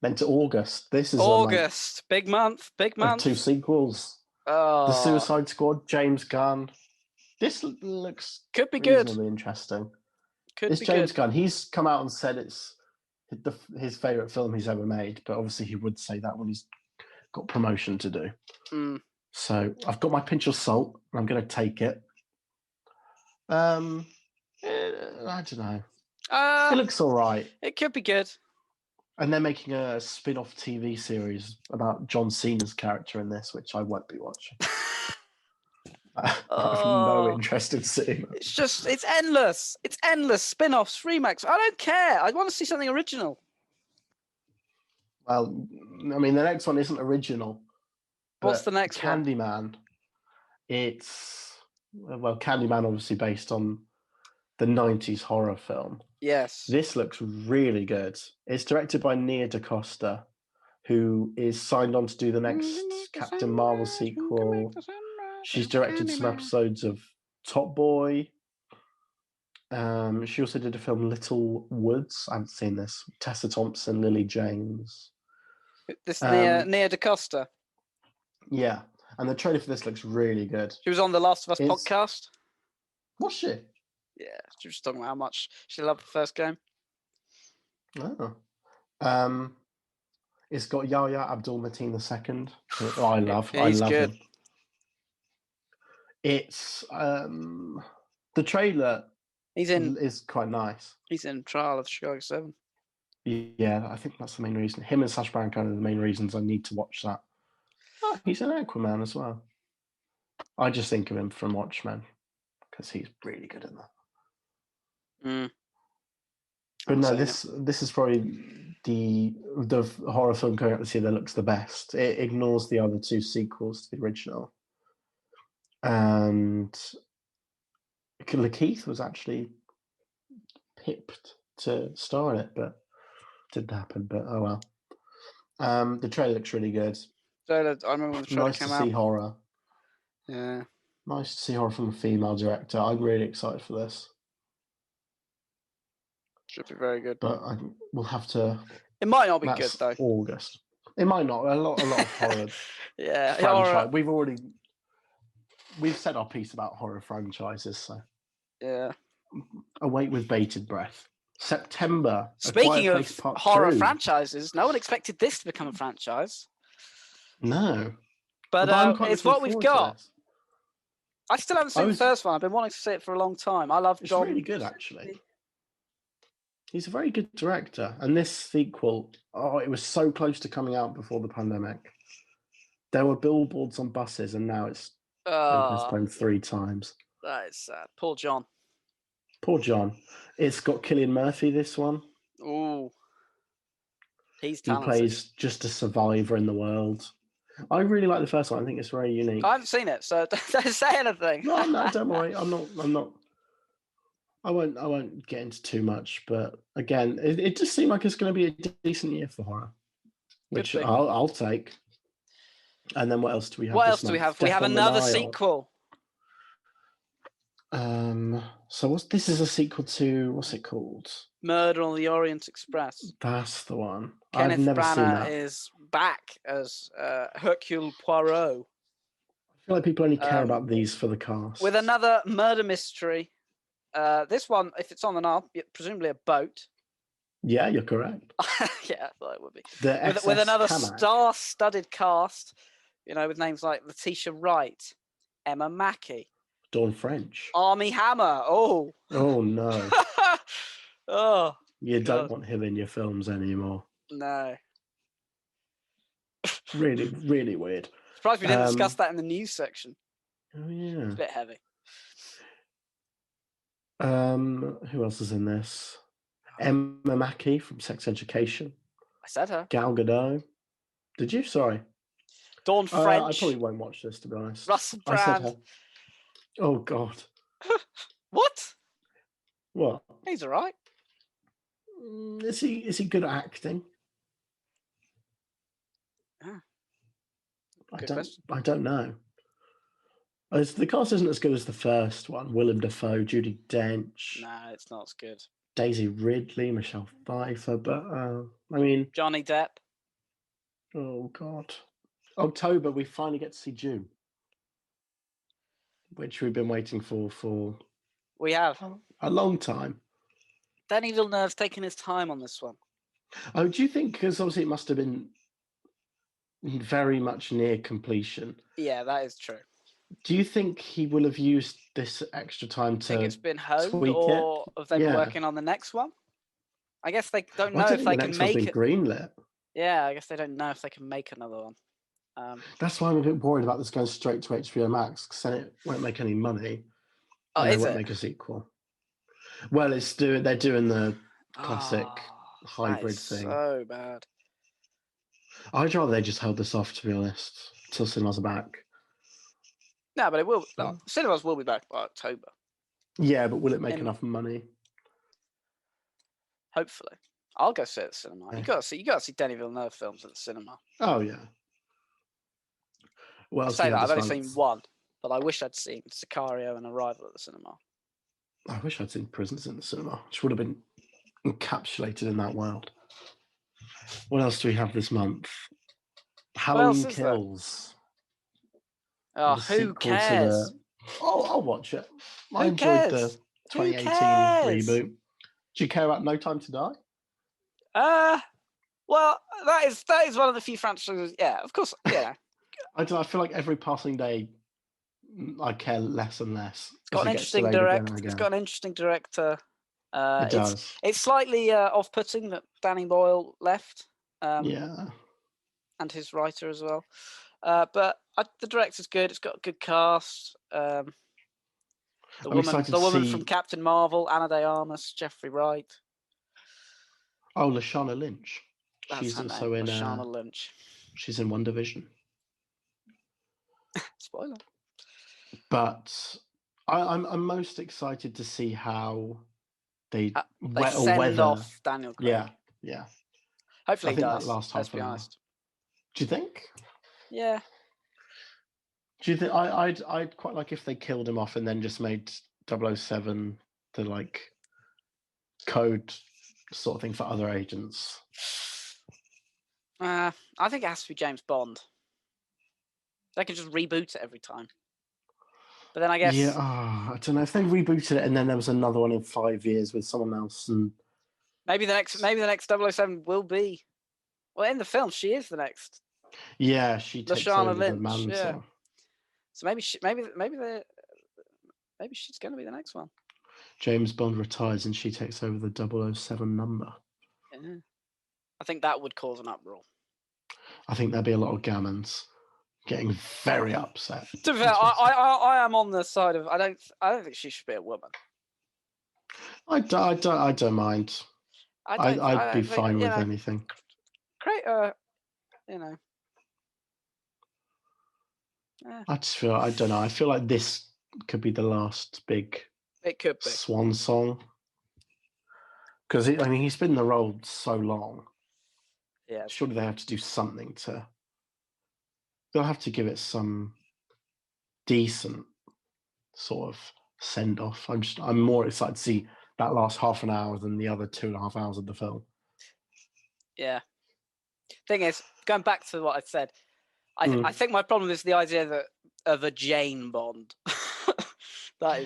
Then to August. This is August. Big month. 2 sequels. Oh. The Suicide Squad, James Gunn. This looks could be good. Reasonably interesting. It's James Gunn. He's come out and said it's his favourite film he's ever made, but obviously he would say that when he's got promotion to do. So I've got my pinch of salt, and I'm going to take it. I don't know. It looks all right. It could be good. And they're making a spin-off TV series about John Cena's character in this, which I won't be watching. I have no interest in seeing it. It's endless. It's endless. Spin-offs, remakes. I don't care. I want to see something original. Well, I mean, the next one isn't original. What's the next one? Candyman. Candyman obviously based on the 90s horror film. Yes. This looks really good. It's directed by Nia DaCosta, who is signed on to do the next Captain Marvel sequel. She's directed some episodes of Top Boy. She also did a film, Little Woods. I haven't seen this. Tessa Thompson, Lily James. This Nia DaCosta. Yeah, and the trailer for this looks really good. She was on the Last of Us podcast. Was she? Yeah, she was talking about how much she loved the first game. Oh. It's got Yahya Abdul-Mateen II, who I love. He's good. Him. It's the trailer is quite nice. He's in Trial of Chicago 7. Yeah, I think that's the main reason. Him and Sacha Baron Cohen are the main reasons I need to watch that. Oh, he's an Aquaman as well. I just think of him from Watchmen because he's really good in that. But no, this is probably the horror film coming out this year that looks the best. It ignores the other 2 sequels to the original. And Lakeith was actually pipped to star in it, but didn't happen. But oh well. The trailer looks really good. I remember when the trailer Nice to came see out. horror. Yeah. Nice to see horror from a female director. I'm really excited for this. Should be very good. But we'll have to. It might not be good That's though. August. It might not. A lot of horror Yeah. franchise. We've said our piece about horror franchises, so Yeah. await with bated breath. September. Speaking of horror 2. franchises, no one expected this to become a franchise. No. But I'm quite it's looking what we've forward to got. this. I still haven't seen the first one. I've been wanting to see it for a long time. I love It's John. really good, actually. He's a very good director. And this sequel, it was so close to coming out before the pandemic. There were billboards on buses, and now it's been postponed 3 times. That is sad. Poor John. Poor John. It's got Cillian Murphy, this one. Ooh. He's He talented. plays just a survivor in the world. I really like the first one. I think it's very unique. I haven't seen it, so don't say anything. No, don't worry. I'm not. I won't get into too much, but again, it just seemed like it's going to be a decent year for horror, which thing. I'll take. And then what else do we have? What else do we have? We have another sequel. So this is a sequel to, what's it called? Murder on the Orient Express. That's the one. Kenneth I've never seen Branagh that. is back as Hercule Poirot. I feel like people only care about these for the cast. With another murder mystery. This one, if it's on an arm, presumably a boat. Yeah, you're correct. Yeah, I thought it would be. With another Kamak. star-studded cast, with names like Letitia Wright, Emma Mackey, Dawn French. Armie Hammer. Oh. Oh no. Oh. You don't want him in your films anymore. No. Really, really weird. Surprised we didn't discuss that in the news section. Oh yeah. It's a bit heavy. Who else is in this? Emma Mackey from Sex Education. I said her. Gal Gadot. Did you? Sorry. Dawn French. I probably won't watch this, to be honest. Russell I said Brand. her. Oh God. What? What? He's all right. Is he good at acting? Ah. I don't know. The cast isn't as good as the first one. Willem Dafoe, Judi Dench. No, it's not as good. Daisy Ridley, Michelle Pfeiffer, but I mean, Johnny Depp. Oh God. October, we finally get to see June, which we've been waiting for We have. a long time. Denis Villeneuve's taking his time on this one. Oh, do you think, because obviously it must have been very much near completion. Yeah, that is true. Do you think he will have used this extra time to think it's been honed, tweak or it? have they been working on the next one? I guess they don't know I if they the can next one's make been it. greenlit. Yeah, I guess they don't know if they can make another one. That's why I'm a bit worried about this going straight to HBO Max, because then it won't make any money. Oh, and is they won't it? make a sequel. Well, they're doing the classic hybrid that is thing. So bad. I'd rather they just held this off, to be honest, till cinemas are back. No, but it will. No, cinemas will be back by October. Yeah, but will it make enough money? Hopefully, I'll go see it at the cinema. Yeah. You got to see Denis Villeneuve films at the cinema. Oh yeah. Well, I say that I've only seen one, but I wish I'd seen Sicario and Arrival at the cinema. I wish I'd seen Prisons in the cinema, which would have been encapsulated in that world. What else do we have this month? Halloween Kills. Oh, who cares? I'll watch it. I Who enjoyed cares? the 2018 reboot. Do you care about No Time to Die? Well, that is one of the few franchises. Yeah, of course. Yeah. I don't know, I feel like every passing day, I care less and less. It's got an interesting director. It's got an interesting director. It does. It's slightly off-putting that Danny Boyle left. Yeah. And his writer as well. But the director's good. It's got a good cast. The woman from Captain Marvel, Ana de Armas, Jeffrey Wright. Oh, Lashana Lynch. That's she's her also name, in Lashana Lynch. She's in One Division. Spoiler. But I'm most excited to see how they They send whether off Daniel Craig. Yeah. Hopefully I he think does. that last Let's half be an hour. honest. Do you think? Yeah. Do you think I'd quite like if they killed him off and then just made 007 the like code sort of thing for other agents? I think it has to be James Bond. They can just reboot it every time. But then I guess I don't know if they rebooted it and then there was another one in 5 years with someone else, and maybe the next 007 will be. Well, in the film, she is the next. yeah, she takes Lashana over the Lynch. mantle. Yeah. So maybe she's going to be the next one. James Bond retires and she takes over the 007 number. Yeah. I think that would cause an uproar. I think there'd be a lot of gammons getting very upset. To be fair, I am on the side of I don't think she should be a woman. I don't mind. I'd be fine with anything. Create a, Yeah. I just feel I don't know. I feel like this could be the last big. It could be swan song. Because he's been in the role so long. Yeah. Surely they have to do something to. They'll have to give it some decent sort of send off. I'm more excited to see that last half an hour than the other 2.5 hours of the film. Yeah. Thing is, going back to what I said, I think my problem is the idea of a Jane Bond. that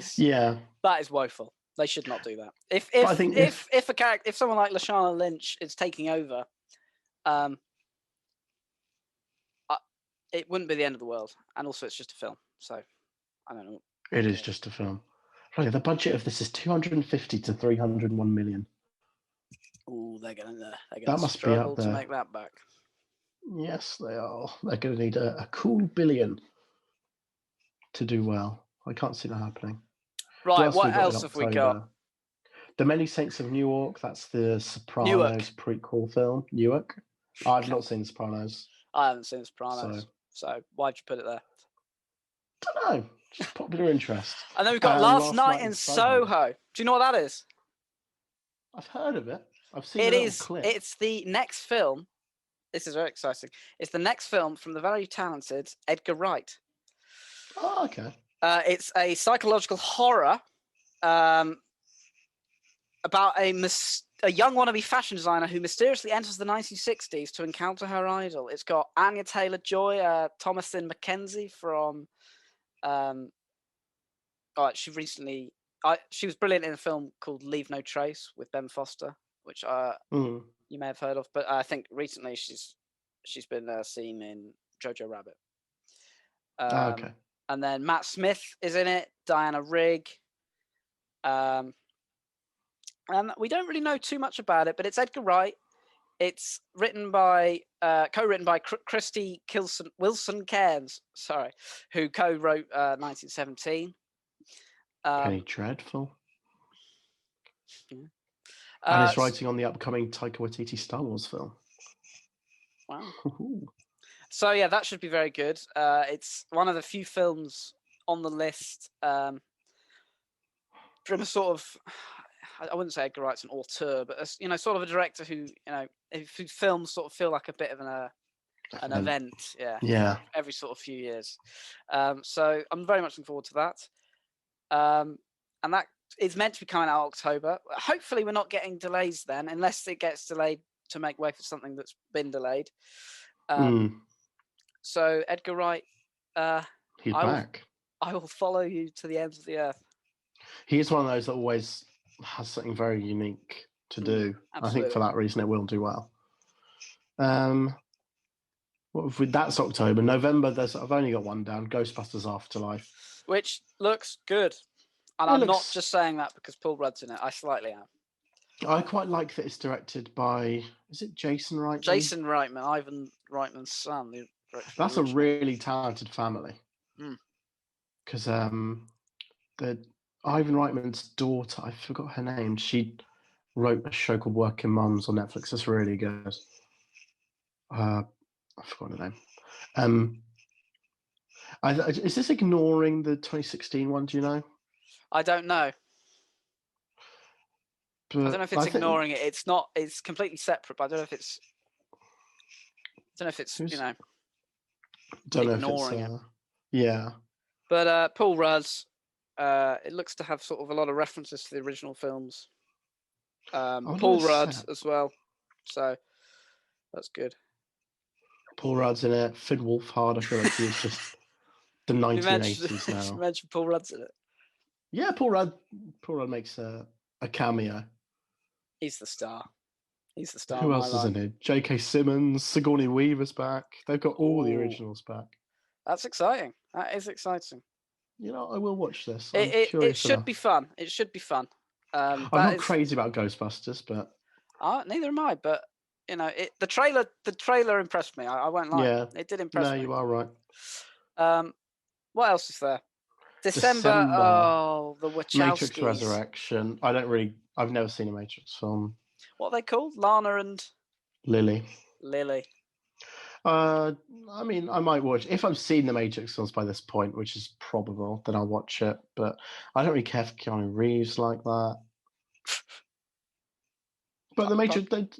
is woeful. They should not do that. If someone like Lashana Lynch is taking over, it wouldn't be the end of the world. And also, it's just a film, so I don't know. It is just a film. Look, the budget of this is 250 to 301 million. Ooh, they're gonna must be up struggle to there. make that back. Yes, they are. They're going to need a cool billion to do well. I can't see that happening. Right, what else have we got? The Many Saints of Newark. That's the Sopranos prequel film. Newark. I've not seen Sopranos. I haven't seen Sopranos. So why'd you put it there? I don't know. Just popular interest. And then we've got Last Night in Soho. Do you know what that is? I've heard of it. I've seen a clip. It's the next film. This is very exciting. It's the next film from the very talented Edgar Wright. Oh, okay. It's a psychological horror about a young wannabe fashion designer who mysteriously enters the 1960s to encounter her idol. It's got Anya Taylor-Joy, Thomasin McKenzie from. She was brilliant in a film called Leave No Trace with Ben Foster, which you may have heard of. But I think recently she's been seen in Jojo Rabbit. Okay. And then Matt Smith is in it, Diana Rigg. And we don't really know too much about it, but it's Edgar Wright. It's co-written by Christy Wilson Cairns, who co-wrote 1917. Penny Dreadful. Yeah. And is writing on the upcoming Taika Waititi Star Wars film. Wow. So yeah, that should be very good. It's one of the few films on the list from a sort of, I wouldn't say Edgar Wright's an auteur, but sort of a director who whose films sort of feel like a bit of an event, yeah, every sort of few years. So I'm very much looking forward to that. And that is meant to be coming out October. Hopefully, we're not getting delays then, unless it gets delayed to make way for something that's been delayed. So Edgar Wright, he's back. I will follow you to the ends of the earth. He is one of those that always has something very unique to do. Absolutely. I think for that reason it will do well. That's October. November, I've only got one down, Ghostbusters Afterlife. Which looks good. And I'm not just saying that because Paul Rudd's in it. I slightly am. I quite like that it's directed by, is it Jason Reitman? Jason Reitman, Ivan Reitman's son. That's a really talented family. Because Ivan Reitman's daughter, I forgot her name, she wrote a show called Working Mums on Netflix. It's really good. I forgot her name. Is this ignoring the 2016 one? Do you know? I don't know. But I don't know if it's ignoring it. It's not. It's completely separate. But I don't know if it's. I don't know if it's ignoring it. Yeah. But Paul Rudd, it looks to have sort of a lot of references to the original films. Paul Rudd as well, so that's good. Paul Rudd's in it. Finn Wolfhard. I feel like he's just the 1980s now. You mentioned Paul Rudd's in it. Yeah, Paul Rudd makes a cameo. He's the star. He's the star. Who else is in it? J.K. Simmons, Sigourney Weaver's back. They've got all the originals back. That's exciting. That is exciting. You know, I will watch this. It should be fun. It should be fun. I'm not crazy about Ghostbusters, but neither am I. But you know, the trailer impressed me. I won't lie. Yeah, it did impress me. No, you are right. What else is there? December. Oh, the Wachowskis. Matrix Resurrection. I've never seen a Matrix film. What are they called? Lana and Lily. I mean, I might watch if I've seen the Matrix films by this point, which is probable. Then I'll watch it. But I don't really care for Keanu Reeves like that. But the Matrix,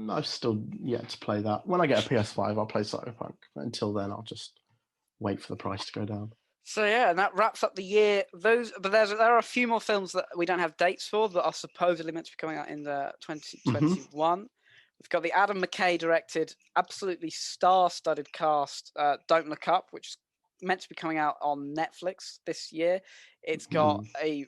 I've still yet to play that. When I get a PS5, I'll play Cyberpunk. Until then, I'll just wait for the price to go down. So yeah, and that wraps up the year. There are a few more films that we don't have dates for that are supposedly meant to be coming out in the 2021. We've got the Adam McKay directed, absolutely star-studded cast, Don't Look Up, which is meant to be coming out on Netflix this year. It's got a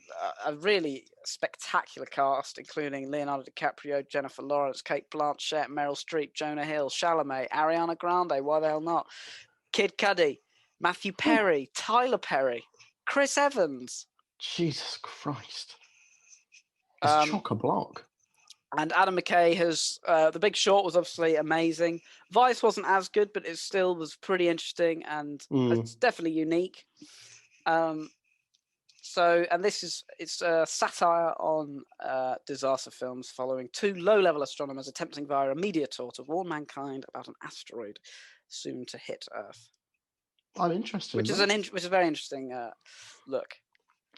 really spectacular cast, including Leonardo DiCaprio, Jennifer Lawrence, Cate Blanchett, Meryl Streep, Jonah Hill, Chalamet, Ariana Grande, why the hell not? Kid Cudi, Matthew Perry, Tyler Perry, Chris Evans. Jesus Christ. It's chock-a-block. And Adam McKay has... The Big Short was obviously amazing. Vice wasn't as good, but it still was pretty interesting and it's definitely unique. And it's a satire on disaster films following two low-level astronomers attempting via a media tour to warn mankind about an asteroid soon to hit Earth. I'm interested. Which is a very interesting look.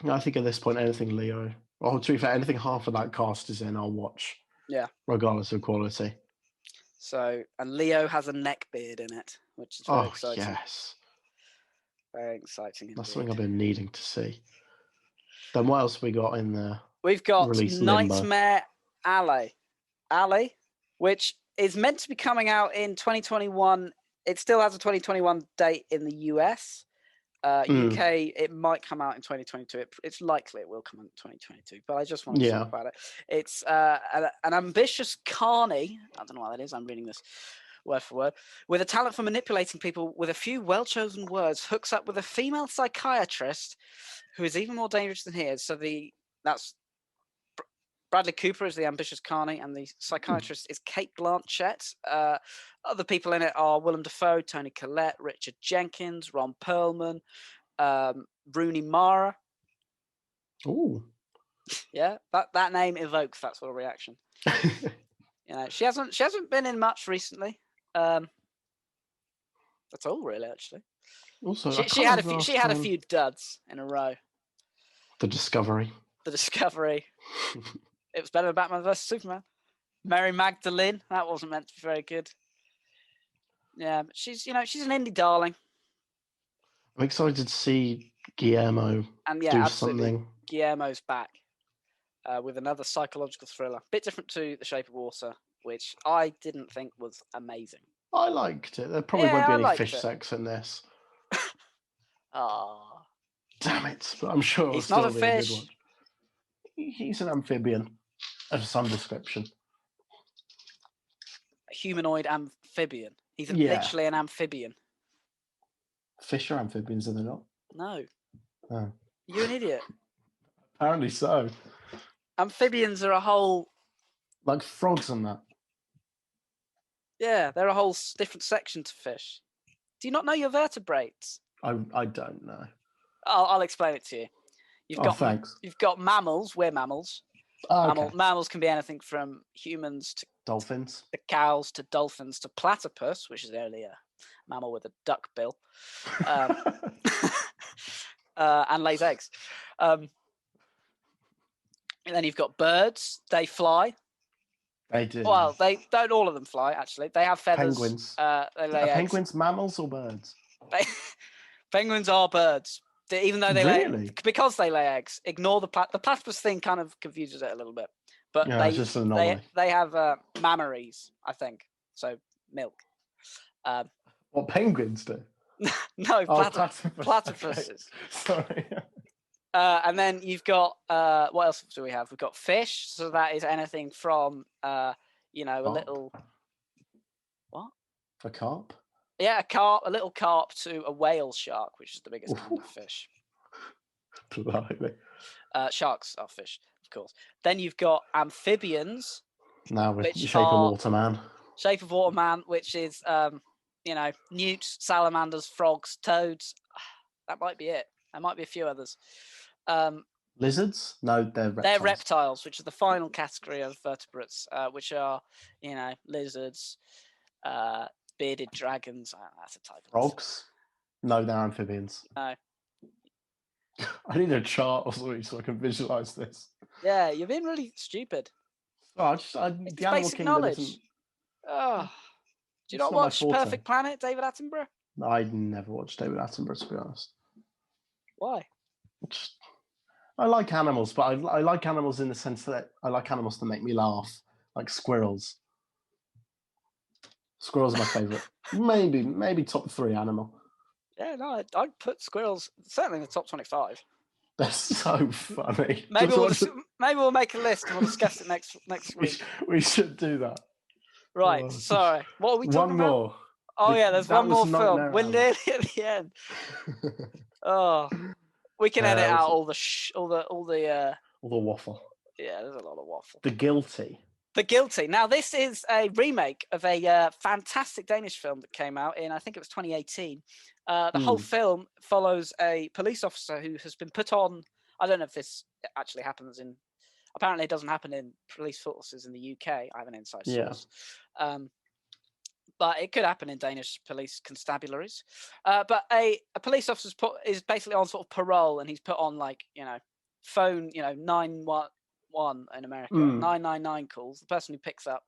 I think at this point, anything Leo, or to be fair, anything half of that cast is in, I'll watch. Yeah. Regardless of quality. So, and Leo has a neck beard in it, which is very exciting. Yes. Very exciting indeed. That's something I've been needing to see. Then what else we got in there? We've got Nightmare Alley, which is meant to be coming out in 2021. It still has a 2021 date in the US. UK, it might come out in 2022. It's likely it will come out in 2022, but I just want to talk about it. It's an ambitious carny. I don't know what that is. I'm reading this word for word. With a talent for manipulating people with a few well-chosen words, hooks up with a female psychiatrist who is even more dangerous than he is. So that's Bradley Cooper is the ambitious carny, and the psychiatrist is Cate Blanchett. Other people in it are Willem Dafoe, Toni Collette, Richard Jenkins, Ron Perlman, Rooney Mara. Ooh. Yeah, that name evokes that sort of reaction. You know, she hasn't been in much recently. That's all really, actually. Also, she had a few duds in a row. The Discovery. It was better than Batman vs Superman. Mary Magdalene, that wasn't meant to be very good. Yeah, but she's an indie darling. I'm excited to see Guillermo do something. Guillermo's back with another psychological thriller. Bit different to The Shape of Water, which I didn't think was amazing. I liked it. There probably won't be any fish sex in this. Damn it. But I'm sure it'll still be a good one. He's an amphibian of some description. A humanoid amphibian. He's literally an amphibian. Fish are amphibians, are they not? No. Oh. You're an idiot. Apparently so. Amphibians are a whole... Like frogs and that. Yeah, they're a whole different section to fish. Do you not know your vertebrates? I don't know. I'll explain it to you. Thanks. You've got mammals. We're mammals. Oh, okay. Mammals can be anything from humans to dolphins, to cows to dolphins to platypus, which is only a mammal with a duck bill, and lays eggs. And then you've got birds. They fly. They do. Well, they don't all of them fly, actually. They have feathers. Penguins. They lay eggs. Penguins mammals or birds? Penguins are birds. Even though they Really? because they lay eggs. Ignore the platypus thing kind of confuses it a little bit. But Yeah, it's just an anomaly. they have mammaries, I think. So milk. What penguins do? No, platypuses. Okay. Sorry. And then you've got what else do we have? We've got fish. So that is anything from a little what? A carp? Yeah, a little carp to a whale shark, which is the biggest kind of fish. Blimey. Sharks are fish, of course. Then you've got amphibians. Now with Shape of Water Man. Shape of Water Man, which is newts, salamanders, frogs, toads. That might be it. There might be a few others. Lizards? No, they're reptiles. They're reptiles, which are the final category of vertebrates, which are, lizards, bearded dragons. That's a type of frogs? No, they're amphibians. No. I need a chart or something so I can visualize this. Yeah, you're being really stupid. Oh, it's basic knowledge. Oh. Do you not watch Perfect Planet, David Attenborough? No, I never watched David Attenborough, to be honest. Why? I like animals, but I like animals in the sense that I like animals to make me laugh, like squirrels. Squirrels are my favourite. maybe top 3 animal. Yeah, no, I'd put squirrels certainly in the top 25. They're so funny. Maybe we'll make a list and we'll discuss it next week. We should do that. Right. Sorry. What are we talking about? One more. Oh yeah, there's one more film. We're nearly at the end. Oh, we can edit out all the waffle. Yeah, there's a lot of waffle. The Guilty. The Guilty. Now, this is a remake of a fantastic Danish film that came out in, I think it was 2018. The whole film follows a police officer who has been put on. I don't know if this actually happens in. Apparently, it doesn't happen in police forces in the UK. I have an inside source. But it could happen in Danish police constabularies. But a police officer is basically on sort of parole, and he's put on phone, 911 in America, 999 calls. The person who picks up,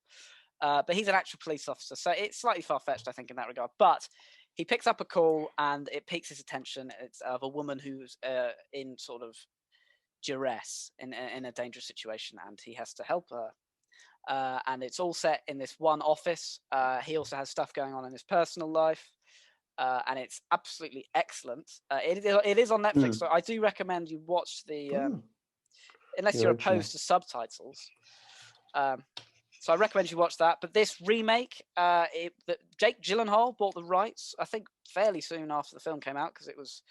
but he's an actual police officer, so it's slightly far fetched, I think, in that regard. But he picks up a call, and it piques his attention. It's of a woman who's in sort of duress in a dangerous situation, and he has to help her. And it's all set in this one office. He also has stuff going on in his personal life, and it's absolutely excellent. It is on Netflix, so I do recommend you watch the, unless you're opposed to subtitles. So I recommend you watch that. But this remake, Jake Gyllenhaal bought the rights, I think, fairly soon after the film came out, because it was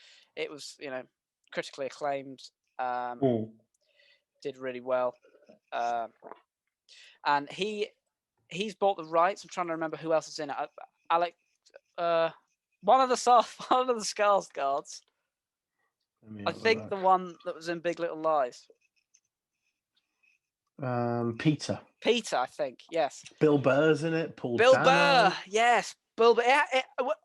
critically acclaimed. Did really well. And he's bought the rights. I'm trying to remember who else is in it. Alec, one of the Skarsgårds. I think the one that was in Big Little Lies. Peter, I think, yes. Bill Burr's in it. Bill Burr, yes. Bill Burr.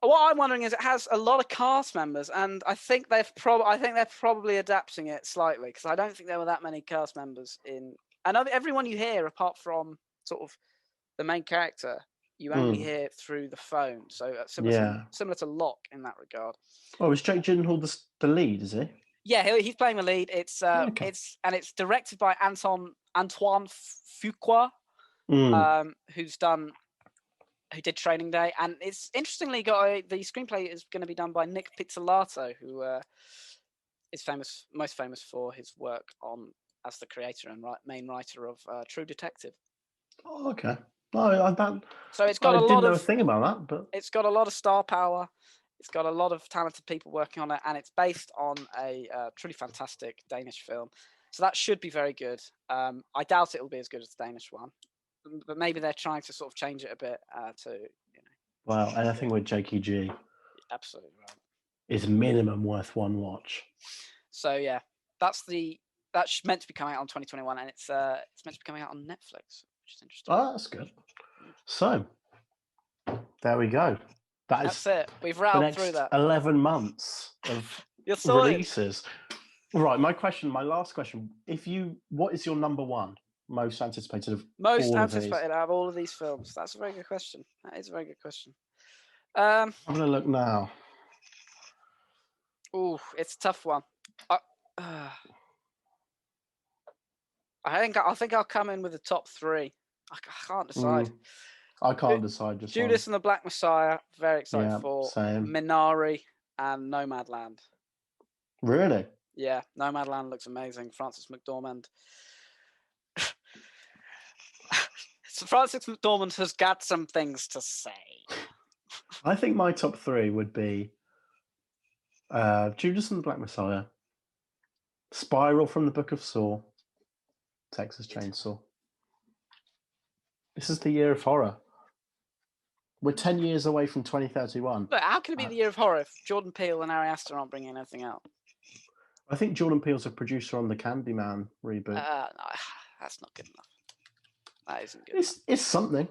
What I'm wondering is, it has a lot of cast members, and I think they're probably adapting it slightly, because I don't think there were that many cast members in. And everyone you hear, apart from sort of the main character, you only hear through the phone. So similar to Locke in that regard. Oh, is Jake Gyllenhaal the lead? Is he? Yeah, he's playing the lead. It's directed by Antoine Fuqua, who did Training Day, and it's interestingly the screenplay is going to be done by Nick Pizzolatto, who is most famous for his work as the creator and main writer of True Detective. Oh, okay. No, so it's got I didn't know a thing about that, but it's got a lot of star power. It's got a lot of talented people working on it, and it's based on a truly fantastic Danish film. So that should be very good. I doubt it will be as good as the Danish one, but maybe they're trying to sort of change it a bit Well, anything with Jakey G. Absolutely right. Is minimum worth one watch. So yeah, that's meant to be coming out on 2021, and it's meant to be coming out on Netflix, which is interesting. Oh, that's good. So there we go. That is That's it. We've the rattled next through that. 11 months of You're sorted. releases. Right, my last question. What is your number one most anticipated of Most all of these? anticipated out of all of these films. That's a very good question. That is a very good question. I'm going to look now. Ooh, it's a tough one. I think I'll come in with the top three. I can't decide. I can't decide. Just Judas and the Black Messiah. Very excited Yeah, for. same. Minari and Nomadland. Really? Yeah, Nomadland looks amazing. Francis McDormand. So Francis McDormand has got some things to say. I think my top three would be Judas and the Black Messiah, Spiral from the Book of Saw, Texas Chainsaw. This is the year of horror. We're 10 years away from 2031. Look, how can it be the year of horror if Jordan Peele and Ari Aster aren't bringing anything out? I think Jordan Peele's a producer on the Candyman reboot. No, that's not good enough. That isn't good. It's something.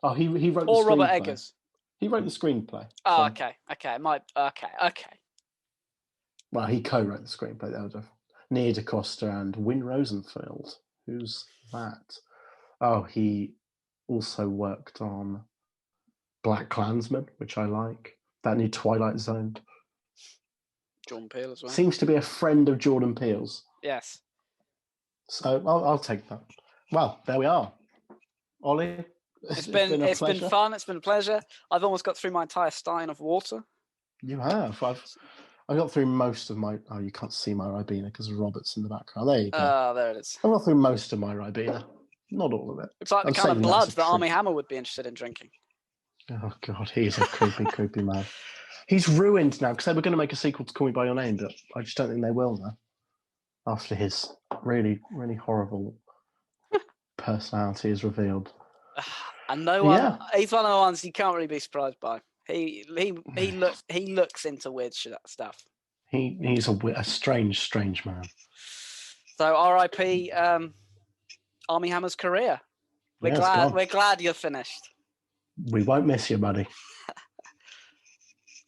Oh, he wrote or the screenplay. Robert Eggers. He wrote the screenplay. Oh, so- okay. Well, he co-wrote the screenplay. There was Nia DaCosta and Win Rosenfeld. Who's that? Oh, he also worked on Black Klansman, which I like. That new Twilight Zone. Jordan Peele as well. Seems to be a friend of Jordan Peele's. Yes. So I'll take that. Well, there we are. Ollie, It's been fun. It's been a pleasure. I've almost got through my entire stein of water. You have. I got through most of my. Oh, you can't see my Ribena because Robert's in the background. There you go. Oh, there it is. I got through most of my Ribena. Not all of it. It's like the I'm kind of saving that blood as a that Army treat. Hammer would be interested in drinking. Oh God, he's a creepy, creepy man. He's ruined now because they were going to make a sequel to Call Me by Your Name, but I just don't think they will now. After his really, really horrible personality is revealed. And no one, he's one of the ones you can't really be surprised by. He looks into weird stuff. He's a strange man. So R.I.P. Army Hammer's career. We're glad you're finished. We won't miss you, buddy.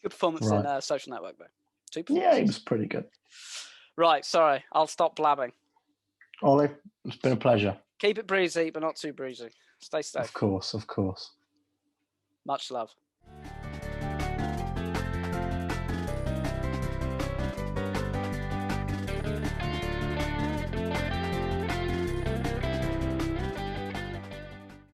Good performance in Social Network, though. Yeah, he was pretty good. Right, sorry, I'll stop blabbing. Ollie, it's been a pleasure. Keep it breezy, but not too breezy. Stay safe. Of course. Much love.